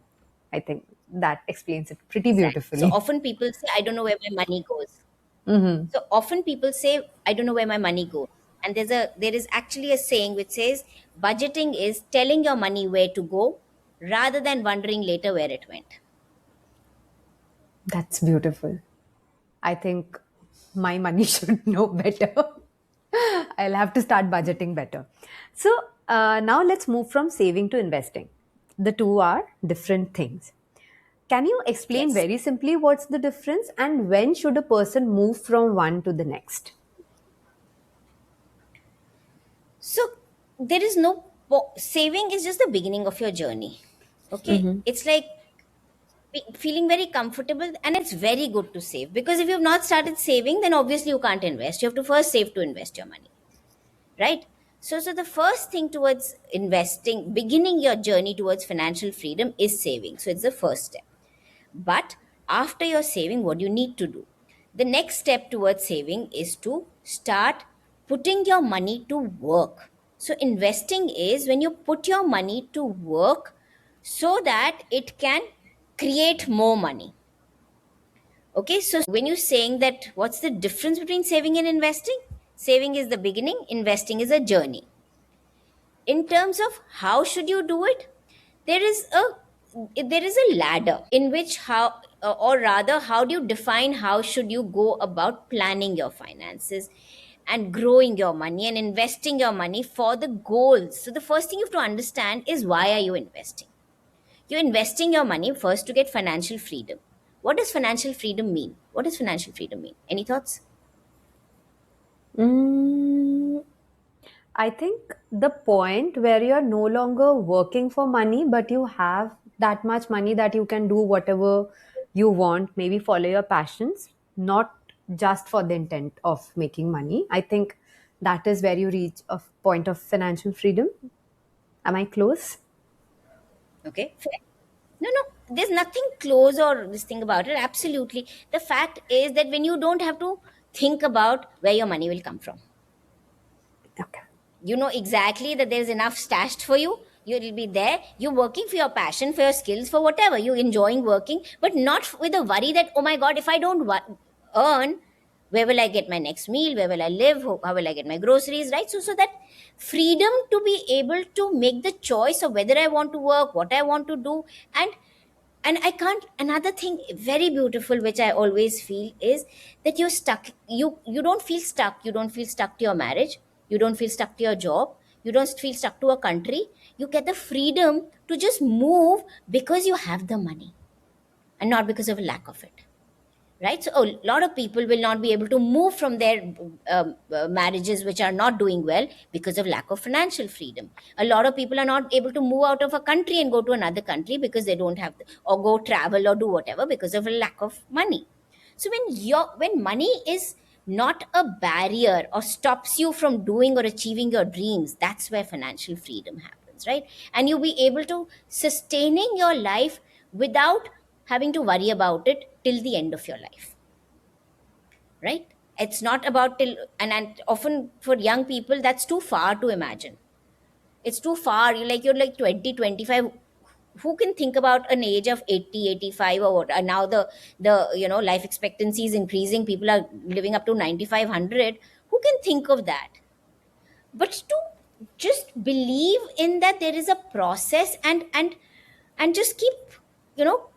I think that explains it pretty Exactly. So beautifully. often people say, I don't know where my money goes. Hmm. So often people say, I don't know where my money goes. And there is actually a saying which says budgeting is telling your money where to go rather than wondering later where it went. That's beautiful. I think my money should know better. I'll have to start budgeting better. So now let's move from saving to investing. The two are different things. Can you explain Yes. very simply what's the difference and when should a person move from one to the next? So there is no saving is just the beginning of your journey. Okay. Mm-hmm. It's like feeling very comfortable, and it's very good to save, because if you've not started saving, then obviously you can't invest. You have to first save to invest your money, right? So the first thing towards investing, beginning your journey towards financial freedom, is saving. So it's the first step. But after you're saving, what do you need to do? The next step towards saving is to start putting your money to work. So investing is when you put your money to work so that it can create more money. Okay, so when you're saying that, what's the difference between saving and investing? Saving is the beginning, investing is a journey. In terms of how should you do it, there is a ladder in which how, or rather, how do you define how should you go about planning your finances and growing your money and investing your money for the goals. So the first thing you have to understand is, why are you investing? You're investing your money first to get financial freedom. What does financial freedom mean? What does financial freedom mean? Any thoughts? Mm, I think the point where you're no longer working for money, but you have that much money that you can do whatever you want, maybe follow your passions, not just for the intent of making money. I think that is where you reach a point of financial freedom. Am I close? Okay, fair. No, there's nothing close or this thing about it. Absolutely. The fact is that when you don't have to think about where your money will come from, Okay. you know exactly that there's enough stashed for you. You will be there. You're working for your passion, for your skills, for whatever you're enjoying working, but not with a worry that, oh my God, if I don't earn, where will I get my next meal? Where will I live? How will I get my groceries? Right. So that freedom to be able to make the choice of whether I want to work, what I want to do, and I can't, another thing very beautiful which I always feel is that you're stuck. You don't feel stuck. You don't feel stuck to your marriage. You don't feel stuck to your job. You don't feel stuck to a country. You get the freedom to just move because you have the money and not because of a lack of it, right? So a lot of people will not be able to move from their marriages which are not doing well because of lack of financial freedom. A lot of people are not able to move out of a country and go to another country because they don't have or go travel or do whatever because of a lack of money. So when money is not a barrier or stops you from doing or achieving your dreams, that's where financial freedom happens, right? And you'll be able to sustaining your life without having to worry about it till the end of your life, right? It's not about till, and often for young people that's too far to imagine. It's too far. You're like 20, 25. Who can think about an age of 80, 85, or what? And now the life expectancy is increasing. People are living up to 95, 100. Who can think of that? But to just believe in that there is a process, and just keep, you know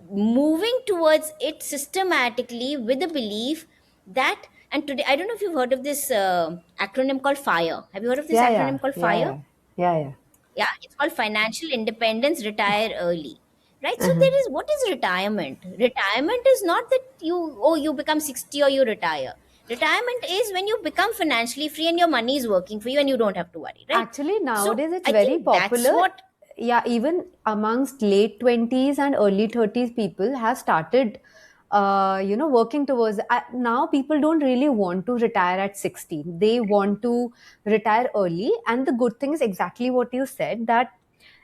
moving towards it systematically with the belief that. And today, I don't know if you've heard of this acronym called FIRE. Have you heard of this Yeah, yeah, acronym called yeah, FIRE? yeah, yeah, yeah. Yeah, it's called financial independence, retire early, right? So Uh-huh. there is, what is retirement? Retirement is not that you become 60 or you retire. Retirement is when you become financially free and your money is working for you and you don't have to worry, right? Actually, So nowadays it's I very think that's popular. what. Yeah, even amongst late 20s and early 30s, people have started, working towards. Now, people don't really want to retire at 60. They want to retire early. And the good thing is exactly what you said, that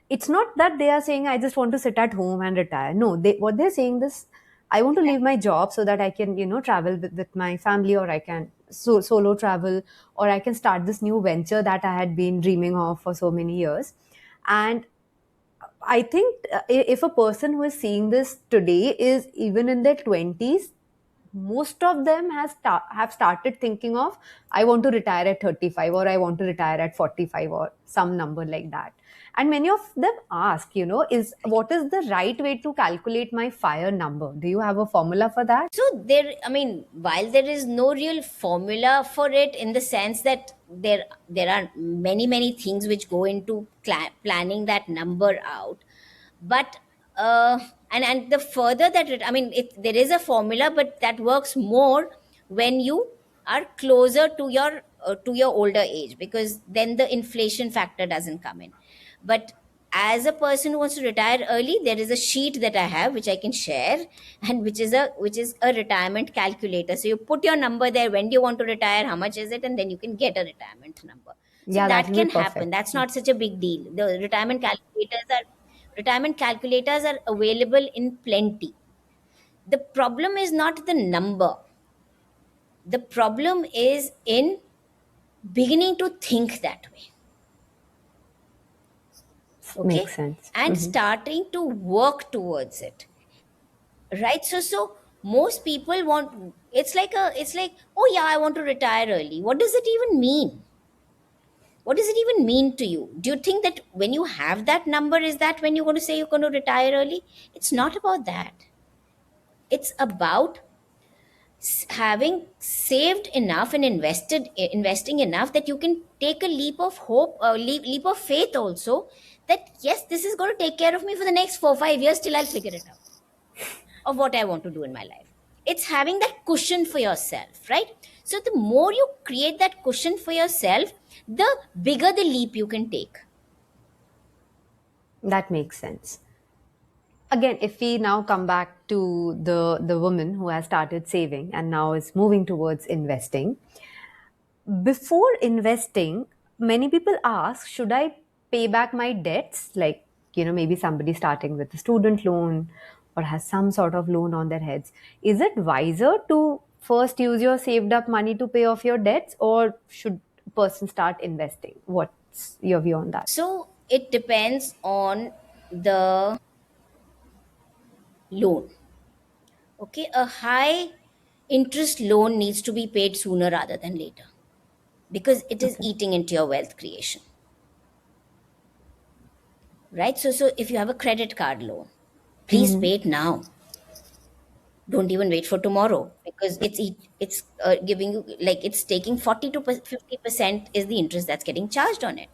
it's not that they are saying, I just want to sit at home and retire. No, what they're saying this, I want to leave my job so that I can, travel with my family, or I can solo travel, or I can start this new venture that I had been dreaming of for so many years. And I think if a person who is seeing this today is even in their 20s, most of them have started thinking of, I want to retire at 35, or I want to retire at 45, or some number like that. And many of them ask, is what is the right way to calculate my fire number? Do you have a formula for that? So there, I mean, while there is no real formula for it, in the sense that there are many things which go into planning that number out, but and the further that it, I mean, there is a formula, but that works more when you are closer to your older age, because then the inflation factor doesn't come in. But as a person who wants to retire early, there is a sheet that I have which I can share, and which is a retirement calculator. So you put your number there, when do you want to retire, how much is it, and then you can get a retirement number. So Yeah, that that will be can happen. perfect. That's not such a big deal. The retirement calculators are available in plenty. The problem is not the number. The problem is in beginning to think that way. Makes Okay, sense. and starting to work towards it, right? So most people want, it's like, oh yeah, I want to retire early. What does it even mean? What does it even mean to you? Do you think that when you have that number, is that when you're going to say you're going to retire early? It's not about that. It's about having saved enough and investing enough that you can take a leap of hope, a leap of faith also, that yes, this is going to take care of me for the next 4 5 years till I'll figure it out of what I want to do in my life. It's having that cushion for yourself, right? So the more you create that cushion for yourself, the bigger the leap you can take. That makes sense. Again, if we now come back to the woman who has started saving and now is moving towards investing, before investing, many people ask, should I pay back my debts? Like, maybe somebody starting with a student loan or has some sort of loan on their heads. Is it wiser to first use your saved up money to pay off your debts, or should a person start investing? What's your view on that? So it depends on the loan. Okay, a high interest loan needs to be paid sooner rather than later, because it is Okay. eating into your wealth creation, right? So if you have a credit card loan, please Hmm. pay it now. Don't even wait for tomorrow, because it's giving you, like, it's taking 40 to 50% is the interest that's getting charged on it,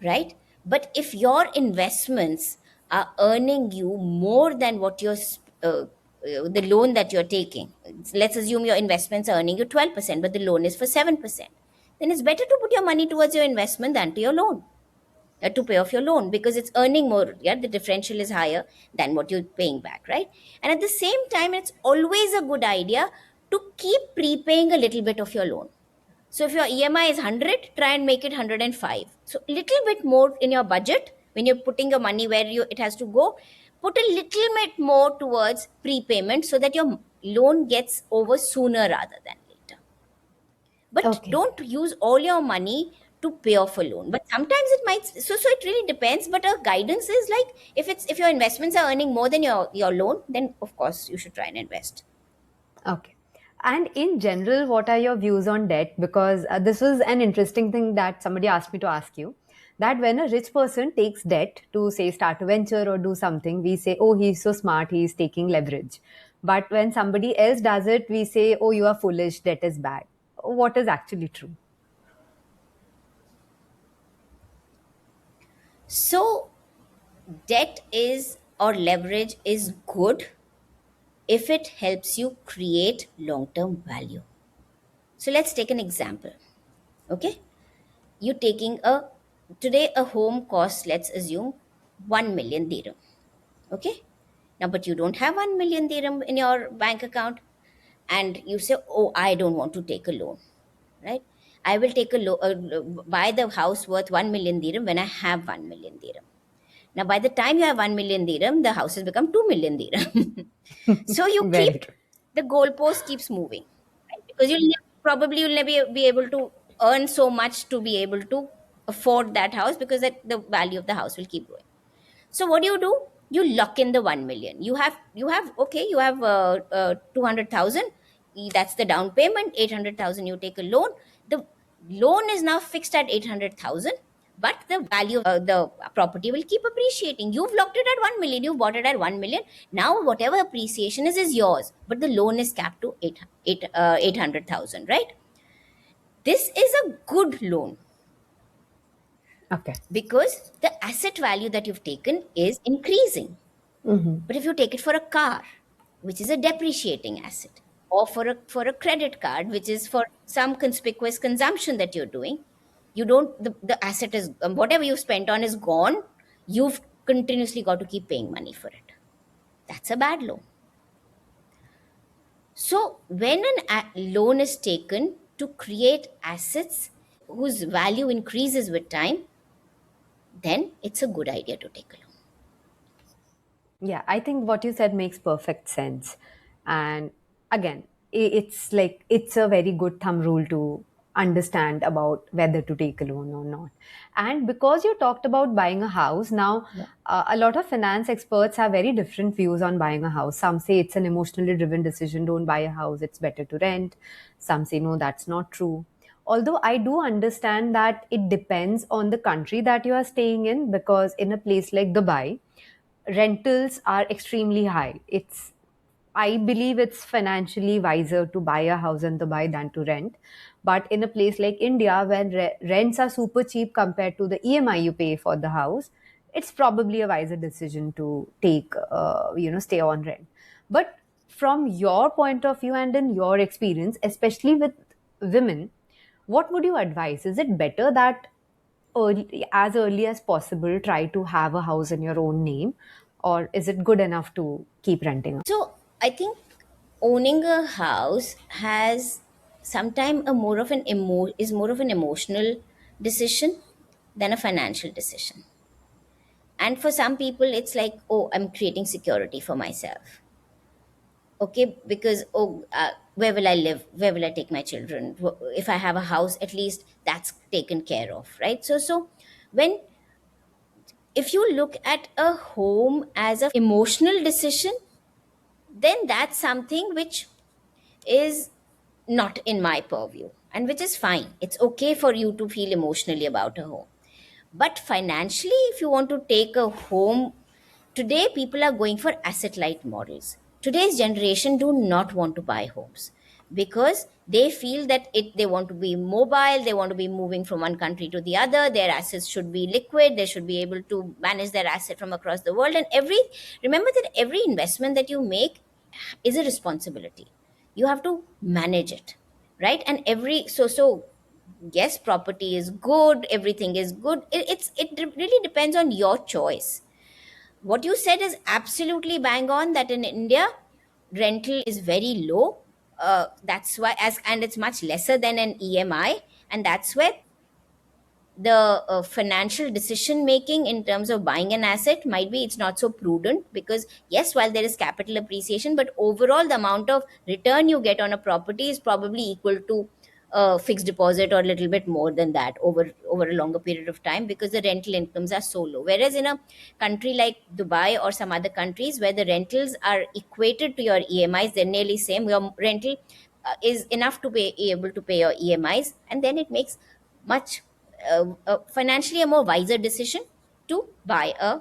right? But if your investments are earning you more than what the loan that you're taking, let's assume your investments are earning you 12%, but the loan is for 7%, then it's better to put your money towards your investment than to your loan, to pay off your loan, because it's earning more. Yeah, the differential is higher than what you're paying back, right? And at the same time, it's always a good idea to keep prepaying a little bit of your loan. So if your EMI is 100, try and make it 105. So little bit more in your budget when you're putting your money where it has to go. Put a little bit more towards prepayment so that your loan gets over sooner rather than later. But Okay. don't use all your money to pay off a loan. But sometimes it might, so it really depends. But our guidance is like, if your investments are earning more than your loan, then of course you should try and invest. Okay. And in general, what are your views on debt? Because this was an interesting thing that somebody asked me to ask you. That when a rich person takes debt to, say, start a venture or do something, we say, oh, he's so smart, he's taking leverage. But when somebody else does it, we say, oh, you are foolish, debt is bad. What is actually true? So debt is, or leverage is good if it helps you create long term value. So let's take an example. Okay, you taking a today a home costs, let's assume, 1 million dirham. Okay, now but you don't have 1 million dirham in your bank account, and you say, oh, I don't want to take a loan, right? I will take a loan, buy the house worth 1 million dirham when I have 1 million dirham. Now, by the time you have 1 million dirham, the house has become 2 million dirham. So you Very keep, true. the goalpost keeps moving, right? Because probably you'll never be able to earn so much to be able to afford that house, because that the value of the house will keep growing. So what do? You lock in the 1 million. You have okay, you have 200,000. That's the down payment. 800,000 you take a loan. The loan is now fixed at 800,000, but the value of the property will keep appreciating. You've locked it at 1 million. You bought it at 1 million. Now whatever appreciation is yours, but the loan is capped to 800,000, right? This is a good loan Okay. because the asset value that you've taken is increasing. But if you take it for a car, which is a depreciating asset, or for a credit card, which is for some conspicuous consumption that you're doing, you don't the asset is whatever you spent on is gone. You've continuously got to keep paying money for it. That's a bad loan. So when loan is taken to create assets whose value increases with time, then it's a good idea to take a loan. Yeah, I think what you said makes perfect sense. And again, it's like it's a very good thumb rule to understand about whether to take a loan or not. And because you talked about buying a house, now Yeah. a lot of finance experts have very different views on buying a house. Some say it's an emotionally driven decision, don't buy a house, it's better to rent. Some say no, that's not true. Although I do understand that it depends on the country that you are staying in, because in a place like Dubai, rentals are extremely high. I believe it's financially wiser to buy a house in Dubai than to rent. But in a place like India, where rents are super cheap compared to the EMI you pay for the house, it's probably a wiser decision to take, stay on rent. But from your point of view and in your experience, especially with women, what would you advise? Is it better that as early as possible try to have a house in your own name, or is it good enough to keep renting out? So I think owning a house has sometimes a more of an is more of an emotional decision than a financial decision. And for some people, it's like, oh, I'm creating security for myself. Okay, because where will I live? Where will I take my children? If I have a house, at least that's taken care of, right? So when if you look at a home as a emotional decision, then that's something which is not in my purview, and which is fine. It's okay for you to feel emotionally about a home. But financially, if you want to take a home, today people are going for asset light models. Today's generation do not want to buy homes because they feel that they want to be mobile, they want to be moving from one country to the other, their assets should be liquid, they should be able to manage their asset from across the world. And remember that every investment that you make is a responsibility. You have to manage it, right? And so yes, property is good, everything is good. It really depends on your choice. What you said is absolutely bang on, that in India rental is very low. That's why, as and it's much lesser than an EMI, and that's where the financial decision making in terms of buying an asset might be, it's not so prudent, because yes, while there is capital appreciation, but overall the amount of return you get on a property is probably equal to a fixed deposit or a little bit more than that over a longer period of time, because the rental incomes are so low. Whereas in a country like Dubai or some other countries where the rentals are equated to your EMIs, they're nearly same. Your rental is enough to be able to pay your EMIs, and then it makes much financially a more wiser decision to buy a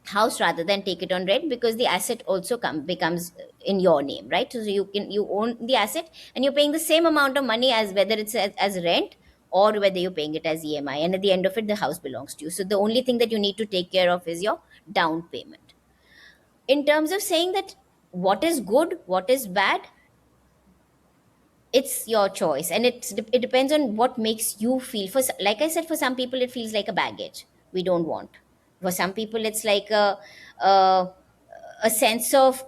house rather than take it on rent, because the asset also becomes in your name, right? So you own the asset and you're paying the same amount of money as whether it's as rent or whether you're paying it as EMI, and at the end of it the house belongs to you. So the only thing that you need to take care of is your down payment. In terms of saying that what is good, what is bad, it's your choice, and it depends on what makes you feel. Like I said, for some people it feels like a baggage we don't want. For some people it's like a, a sense of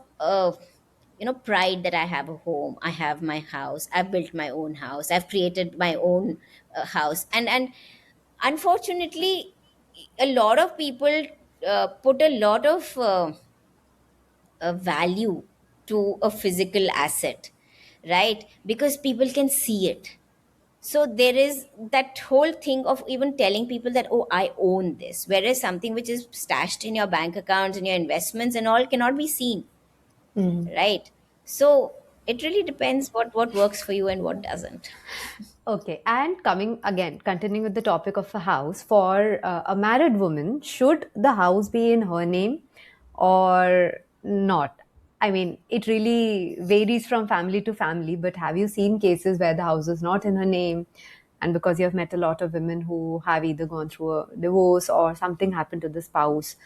pride, that I have a home, I have my house, I've built my own house, I've created my own house. And unfortunately, a lot of people put a lot of value to a physical asset, right? Because people can see it. So there is that whole thing of even telling people that, oh, I own this, whereas something which is stashed in your bank accounts and your investments and all cannot be seen, Mhm. right? So it really depends what works for you and what doesn't. Okay, and coming again, continuing with the topic of a house, for a married woman, should the house be in her name or not? I mean, it really varies from family to family, but have you seen cases where the house is not in her name? And because you have met a lot of women who have either gone through a divorce or something happened to the spouse,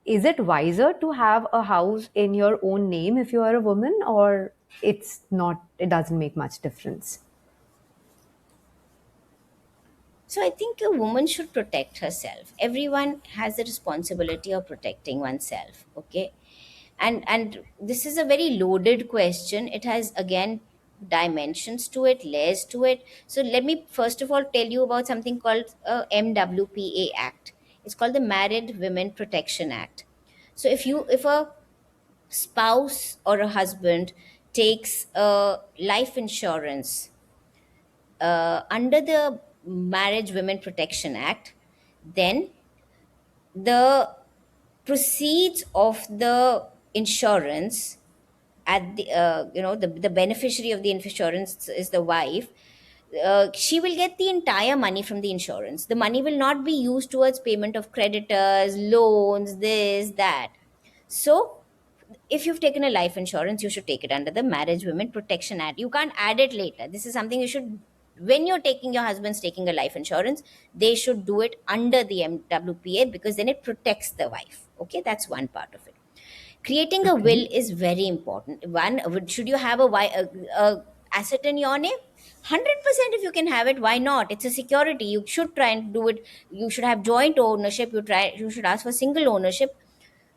is it wiser to have a house in your own name if you are a woman, or it's not, it doesn't make much difference? So I think a woman should protect herself. Everyone has the responsibility of protecting oneself, okay? And this is a very loaded question. It has, again, dimensions to it, layers to it. So let me first of all tell you about something called MWPA Act. It's called the Married Women Protection Act. So if a spouse or a husband takes a life insurance under the Marriage Women Protection Act, then the proceeds of the insurance, at the the beneficiary of the insurance is the wife. She will get the entire money from the insurance. The money will not be used towards payment of creditors, loans, this, that. So if you've taken a life insurance, you should take it under the Marriage Women Protection Act. You can't add it later. This is something you should, when you're taking, your husband's taking a life insurance, they should do it under the MWPA, because then it protects the wife. Okay, that's one part of it. Creating a Okay. will is very important. One, should you have a asset in your name? 100%. If you can have it, why not? It's a security. You should try and do it. You should have joint ownership. You should ask for single ownership.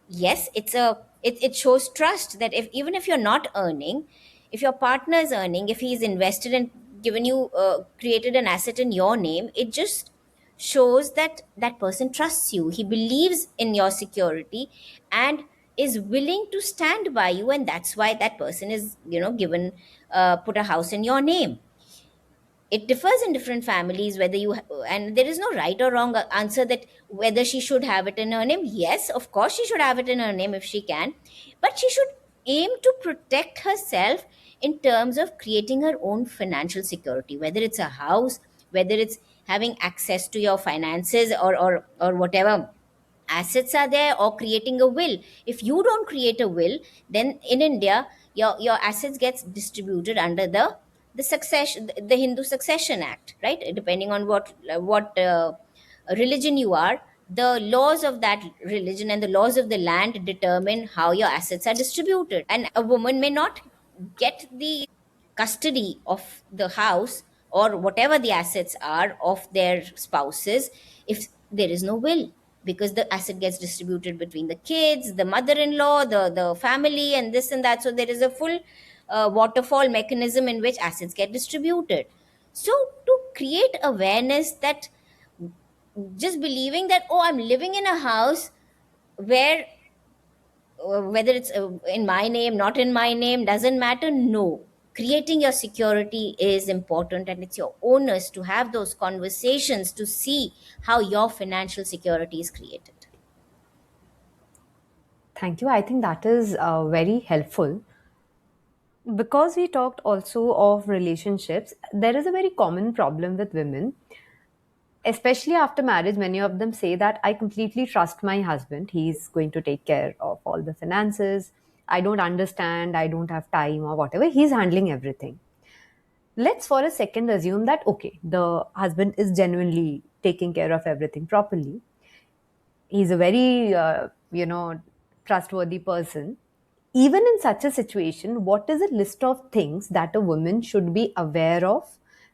Yes, it shows trust that if, even if you're not earning, if your partner is earning, if he's invested and given you created an asset in your name, it just shows that that person trusts you, he believes in your security, and is willing to stand by you, and that's why that person is, given, put a house in your name. It differs in different families whether and there is no right or wrong answer that whether she should have it in her name. Yes, of course she should have it in her name if she can, but she should aim to protect herself in terms of creating her own financial security, whether it's a house, whether it's having access to your finances, or whatever assets are there, or creating a will. If you don't create a will, then in India, your assets gets distributed under the succession, the Hindu Succession Act, right? Depending on what religion you are, the laws of that religion and the laws of the land determine how your assets are distributed. And a woman may not get the custody of the house or whatever the assets are of their spouses if there is no will, because the asset gets distributed between the kids, the mother-in-law, the family, and this and that. So there is a full waterfall mechanism in which assets get distributed. So to create awareness that, just believing that, oh, I'm living in a house where, whether it's in my name, not in my name, doesn't matter. No, creating your security is important, and it's your onus to have those conversations to see how your financial security is created. Thank you. I think that is very helpful. Because we talked also of relationships, there is a very common problem with women, especially after marriage. Many of them say that I completely trust my husband. He's going to take care of all the finances. I don't understand. I don't have time or whatever. He's handling everything. Let's for a second assume that, okay, the husband is genuinely taking care of everything properly. He's a very trustworthy person. Even in such a situation, what is a list of things that a woman should be aware of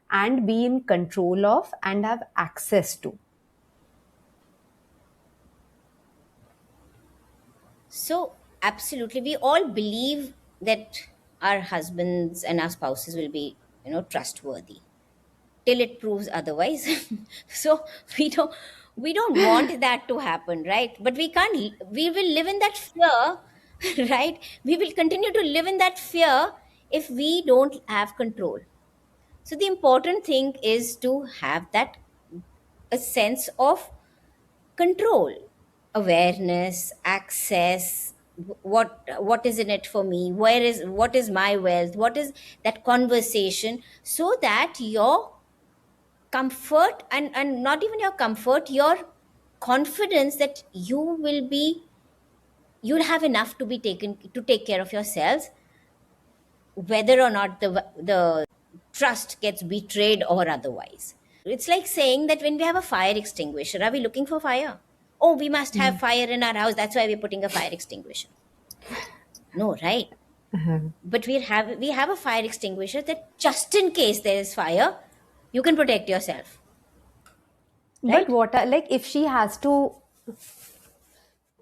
and be in control of and have access to? So, absolutely, we all believe that our husbands and our spouses will be, trustworthy till it proves otherwise. So we don't. We don't want that to happen, right? But we can't, we will live in that fear, right? We will continue to live in that fear if we don't have control. So the important thing is to have that, a sense of control, awareness, access. What is in it for me? Where is, what is my wealth? What is that conversation? So that your comfort, and not even your comfort, your confidence that you will be, you'll have enough to be taken, to take care of yourselves, whether or not the trust gets betrayed or otherwise. It's like saying that when we have a fire extinguisher, are we looking for fire? Oh, we must have fire in our house, that's why we're putting a fire extinguisher. No, right? But we have a fire extinguisher that just in case there is fire, you can protect yourself, But right? what like if she has to,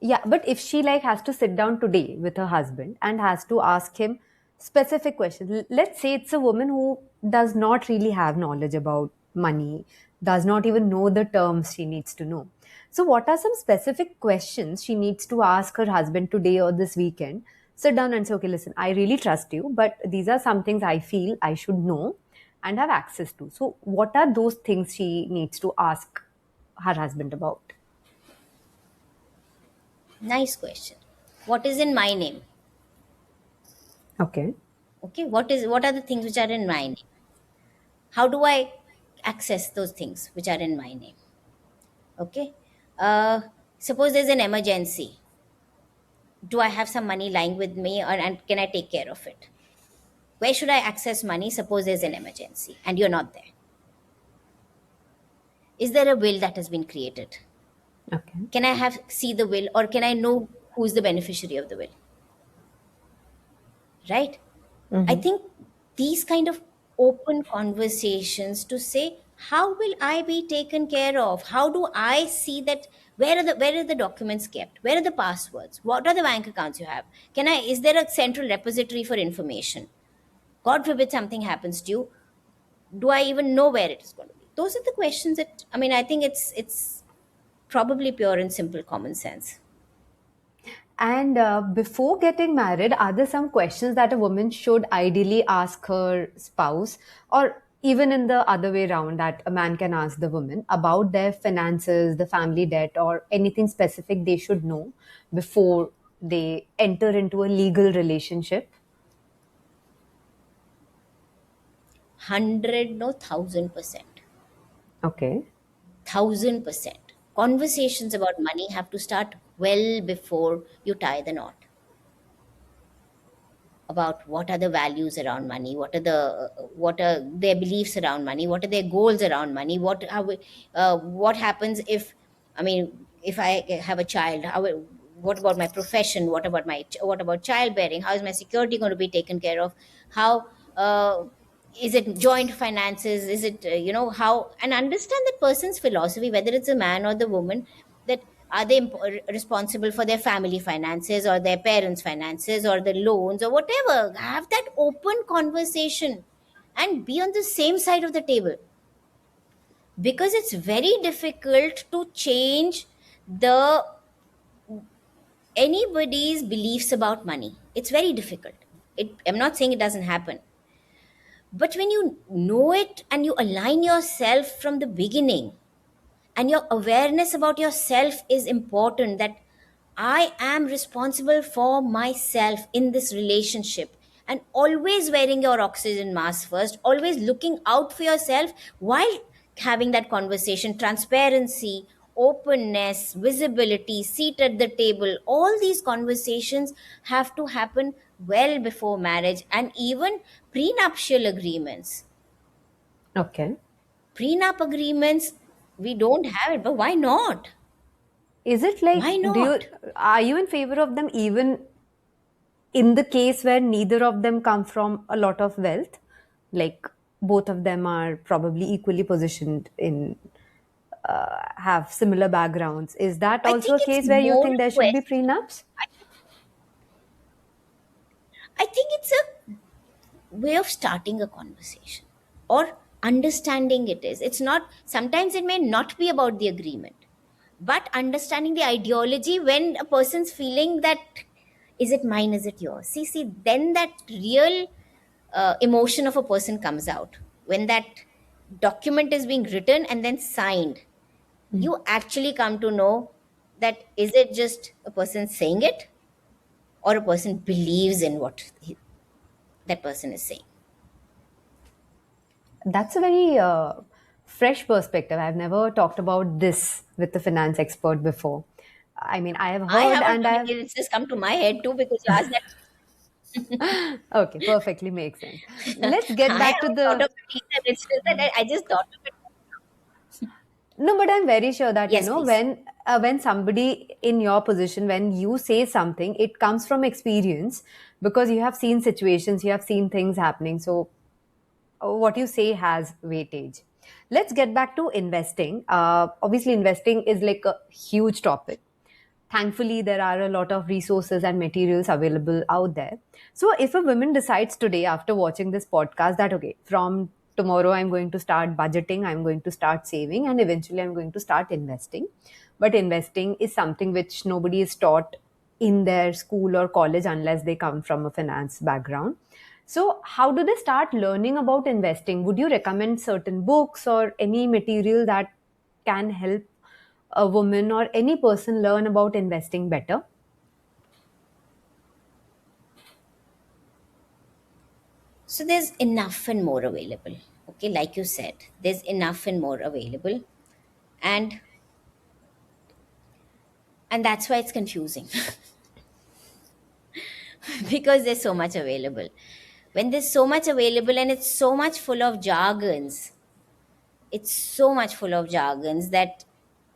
yeah, but if she like has to sit down today with her husband and has to ask him specific questions, let's say it's a woman who does not really have knowledge about money, does not even know the terms she needs to know. So, what are some specific questions she needs to ask her husband today or this weekend? Sit down and say, okay, listen, I really trust you, but these are some things I feel I should know and have access to. So, what are those things she needs to ask her husband about? Nice question. What is in my name? Okay. Okay, what are the things which are in my name? How do I access those things which are in my name? Okay. uh Suppose there's an emergency. Do I have some money lying with me, or and can I take care of it? Where should I access money? Suppose there's an emergency and you're not there. Is there a will that has been created? Okay. Can I have see the will, or can I know who's the beneficiary of the will? Right? I Mm-hmm. think these kind of open conversations to say, how will I be taken care of? How do I see that? Where are the documents kept? Where are the passwords? What are the bank accounts you have? Can I, is there a central repository for information? God forbid something happens to you. Do I even know where it is going to be? Those are the questions that, I mean, I think it's probably pure and simple common sense. And before getting married, are there some questions that a woman should ideally ask her spouse, or even in the other way around, that a man can ask the woman about their finances, the family debt, or anything specific they should know before they enter into a legal relationship? 100, no, 1000%. Okay. 1000%. Conversations about money have to start well before you tie the knot. About what are the values around money, what are their beliefs around money, what are their goals around money, what happens if, I mean, if I have a child, what about my profession, what about childbearing, how is my security going to be taken care of, how is it joint finances, is it how, and understand that person's philosophy, whether it's a man or the woman, that are they responsible for their family finances or their parents finances or the loans or whatever. Have that open conversation and be on the same side of the table, because it's very difficult to change the anybody's beliefs about money. It's very difficult. I'm not saying it doesn't happen, but when you know it and you align yourself from the beginning, and your awareness about yourself is important, that I am responsible for myself in this relationship, and always wearing your oxygen mask first, always looking out for yourself while having that conversation. Transparency, openness, visibility, seat at the table, all these conversations have to happen well before marriage. And even prenuptial agreements, Okay. prenup agreements, we don't have it, but why not? Is it like, Why do you, not? are you in favor of them even in the case where neither of them come from a lot of wealth, like both of them are probably equally positioned in, have similar backgrounds, is that I also think a it's case where you more think there a should be question. prenups? I think it's a way of starting a conversation or understanding it is. It's not, sometimes it may not be about the agreement. but understanding the ideology when a person's feeling that, is it mine, is it yours? See, then that real emotion of a person comes out when that document is being written and then signed. You actually come to know that, is it just a person saying it, or a person believes in what that person is saying. That's a very fresh perspective. I've never talked about this with a finance expert before. I mean, I have I heard haven't. and I mean, I've. it's just come to my head too because you asked that. Okay, perfectly makes sense. Let's get I back to haven't thought of the. it either. It's just that I just thought of it. No, but I'm very sure that, Yes, please. when somebody in your position, when you say something, it comes from experience because you have seen situations, you have seen things happening. So what you say has weightage. Let's get back to investing. Obviously, investing is like a huge topic. Thankfully, there are a lot of resources and materials available out there. So, if a woman decides today after watching this podcast that, okay, from tomorrow I'm going to start budgeting, I'm going to start saving, and eventually I'm going to start investing. But investing is something which nobody is taught in their school or college unless they come from a finance background. So, how do they start learning about investing? Would you recommend certain books or any material that can help a woman or any person learn about investing better? So there's enough and more available. Okay, like you said, there's enough and more available, and that's why it's confusing because there's so much available. When there's so much available and it's so much full of jargons, it's so much full of jargons that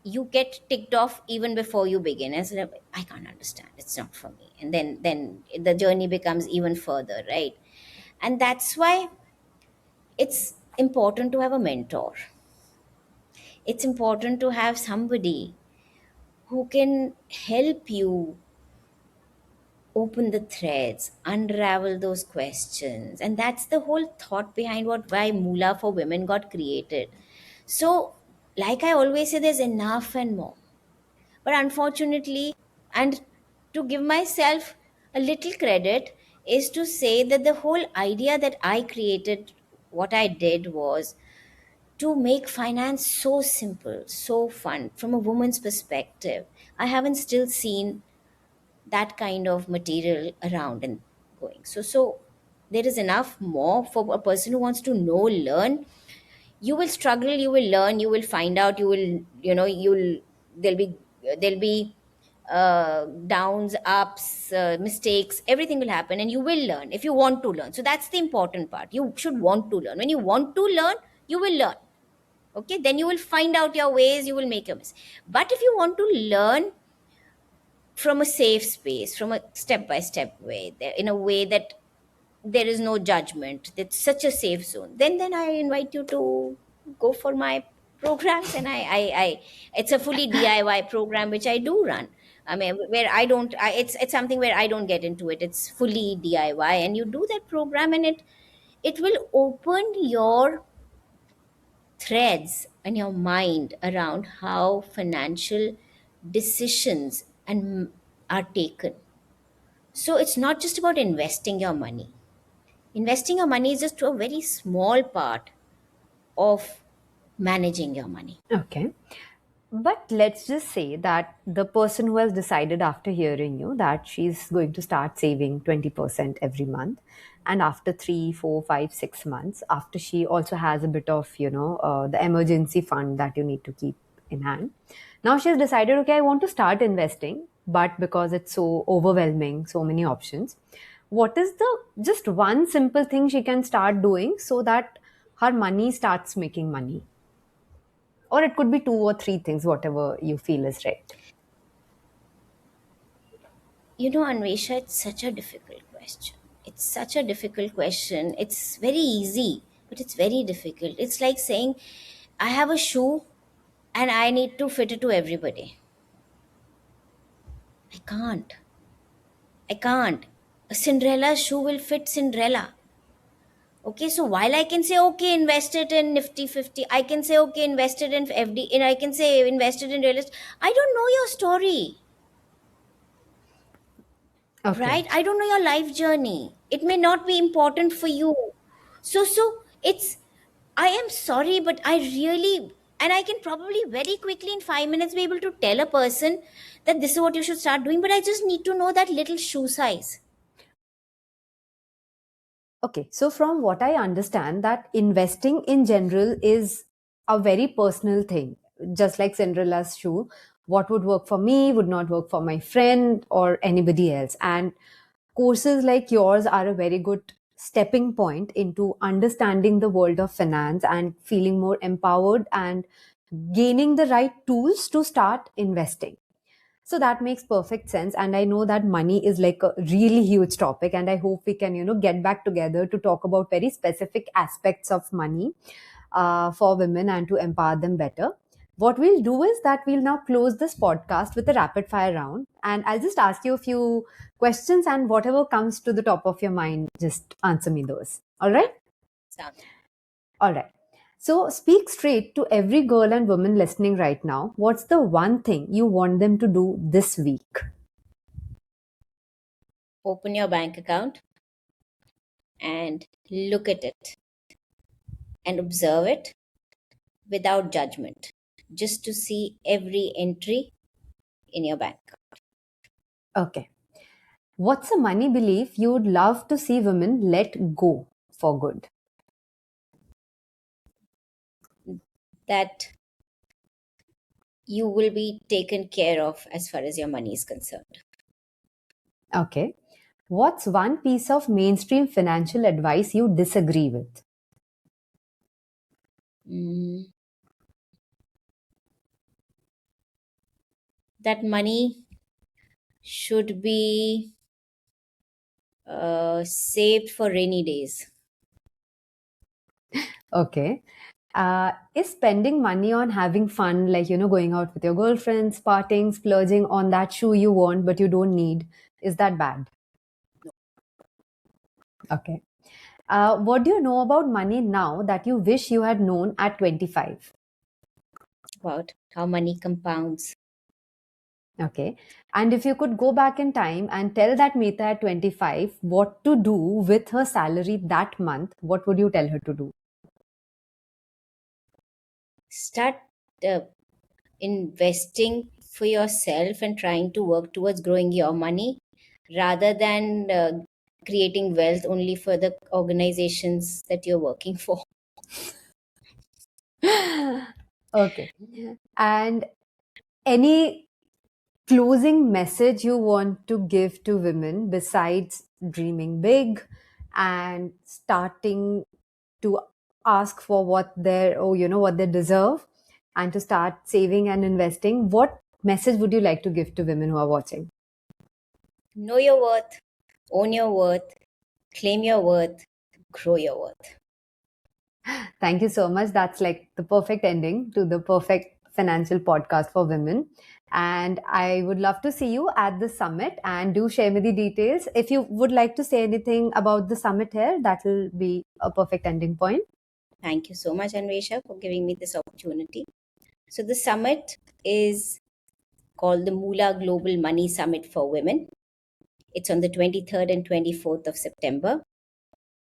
you get ticked off even before you begin. And so I can't understand. It's not for me. And then the journey becomes even further, right? And that's why it's important to have a mentor. It's important to have somebody who can help you open the threads, unravel those questions. And that's the whole thought behind why Moolah for Women got created. So, like I always say, there's enough and more. But unfortunately, and to give myself a little credit, is to say that the whole idea that I created, what I did was to make finance so simple, so fun from a woman's perspective. I haven't still seen that kind of material around and going. So there is enough more for a person who wants to know, learn. You will struggle, you will learn, you will find out, you will, you'll, there'll be downs, ups, mistakes, everything will happen, and you will learn if you want to learn. So that's the important part. You should want to learn. When you want to learn, you will learn. Okay, then you will find out your ways, you will make your mistakes. But if you want to learn from a safe space, from a step by step way, in a way that there is no judgment, that's such a safe zone, then I invite you to go for my programs. And I it's a fully DIY program which I do run. I mean, where I don't it's something where I don't get into it. It's fully DIY, and you do that program, and it will open your threads in your mind around how financial decisions are taken. So it's not just about investing your money. Investing your money is just a very small part of managing your money. Okay. But let's just say that the person who has decided after hearing you that she's going to start saving 20% every month, and after 3, 4, 5, 6 months, after she also has a bit of, the emergency fund that you need to keep in hand. Now she's decided, okay, I want to start investing, but because it's so overwhelming, so many options, what is the just one simple thing she can start doing so that her money starts making money? Or it could be two or three things, whatever you feel is right. Anvesha, it's such a difficult question. It's such a difficult question. It's very easy, but it's very difficult. It's like saying, I have a shoe and I need to fit it to everybody. I can't. I can't. A Cinderella shoe will fit Cinderella. Okay, so while I can say, okay, invested in Nifty 50, I can say, okay, invested in FD, and I can say invested in real estate. I don't know your story, Okay. right? I don't know your life journey. It may not be important for you. So it's, I am sorry, but I really, and I can probably very quickly in 5 minutes be able to tell a person that this is what you should start doing, but I just need to know that little shoe size. Okay, so from what I understand, that investing in general is a very personal thing, just like Cinderella's shoe. What would work for me would not work for my friend or anybody else. And courses like yours are a very good stepping point into understanding the world of finance and feeling more empowered and gaining the right tools to start investing. So that makes perfect sense. And I know that money is like a really huge topic. And I hope we can, get back together to talk about very specific aspects of money for women and to empower them better. What we'll do is that we'll now close this podcast with a rapid fire round. And I'll just ask you a few questions, and whatever comes to the top of your mind, just answer me those. All right? Sound. All right. So speak straight to every girl and woman listening right now. What's the one thing you want them to do this week? Open your bank account and look at it and observe it without judgment, just to see every entry in your bank. Okay. What's a money belief you would love to see women let go for good? That you will be taken care of as far as your money is concerned. Okay. What's one piece of mainstream financial advice you disagree with? Mm, that money should be saved for rainy days. Okay. Is spending money on having fun, like, going out with your girlfriends, partying, splurging on that shoe you want but you don't need, is that bad? Okay. What do you know about money now that you wish you had known at 25? About how money compounds. Okay. And if you could go back in time and tell that Meeta at 25 what to do with her salary that month, what would you tell her to do? Start uh, investing for yourself and trying to work towards growing your money rather than creating wealth only for the organizations that you're working for. Okay. And any closing message you want to give to women besides dreaming big and starting to ask for what they deserve and to start saving and investing? What message would you like to give to women who are watching? Know your worth, own your worth, claim your worth, grow your worth. Thank you so much. That's like the perfect ending to the perfect financial podcast for women. And I would love to see you at the summit, and do share me the details. If you would like to say anything about the summit here, that will be a perfect ending point. Thank you so much, Anvesha, for giving me this opportunity. So, the summit is called the Moola Global Money Summit for Women. It's on the 23rd and 24th of September.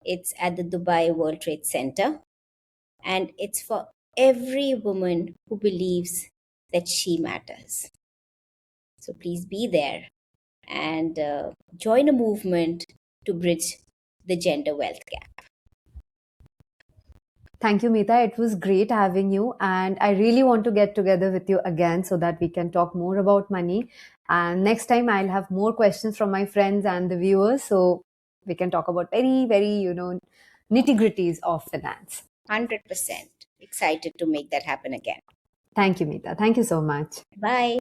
It's at the Dubai World Trade Center, and it's for every woman who believes that she matters. So please be there and join a movement to bridge the gender wealth gap. Thank you, Meeta. It was great having you. And I really want to get together with you again so that we can talk more about money. And next time, I'll have more questions from my friends and the viewers. So we can talk about very, very, nitty gritties of finance. 100% excited to make that happen again. Thank you, Meeta. Thank you so much. Bye.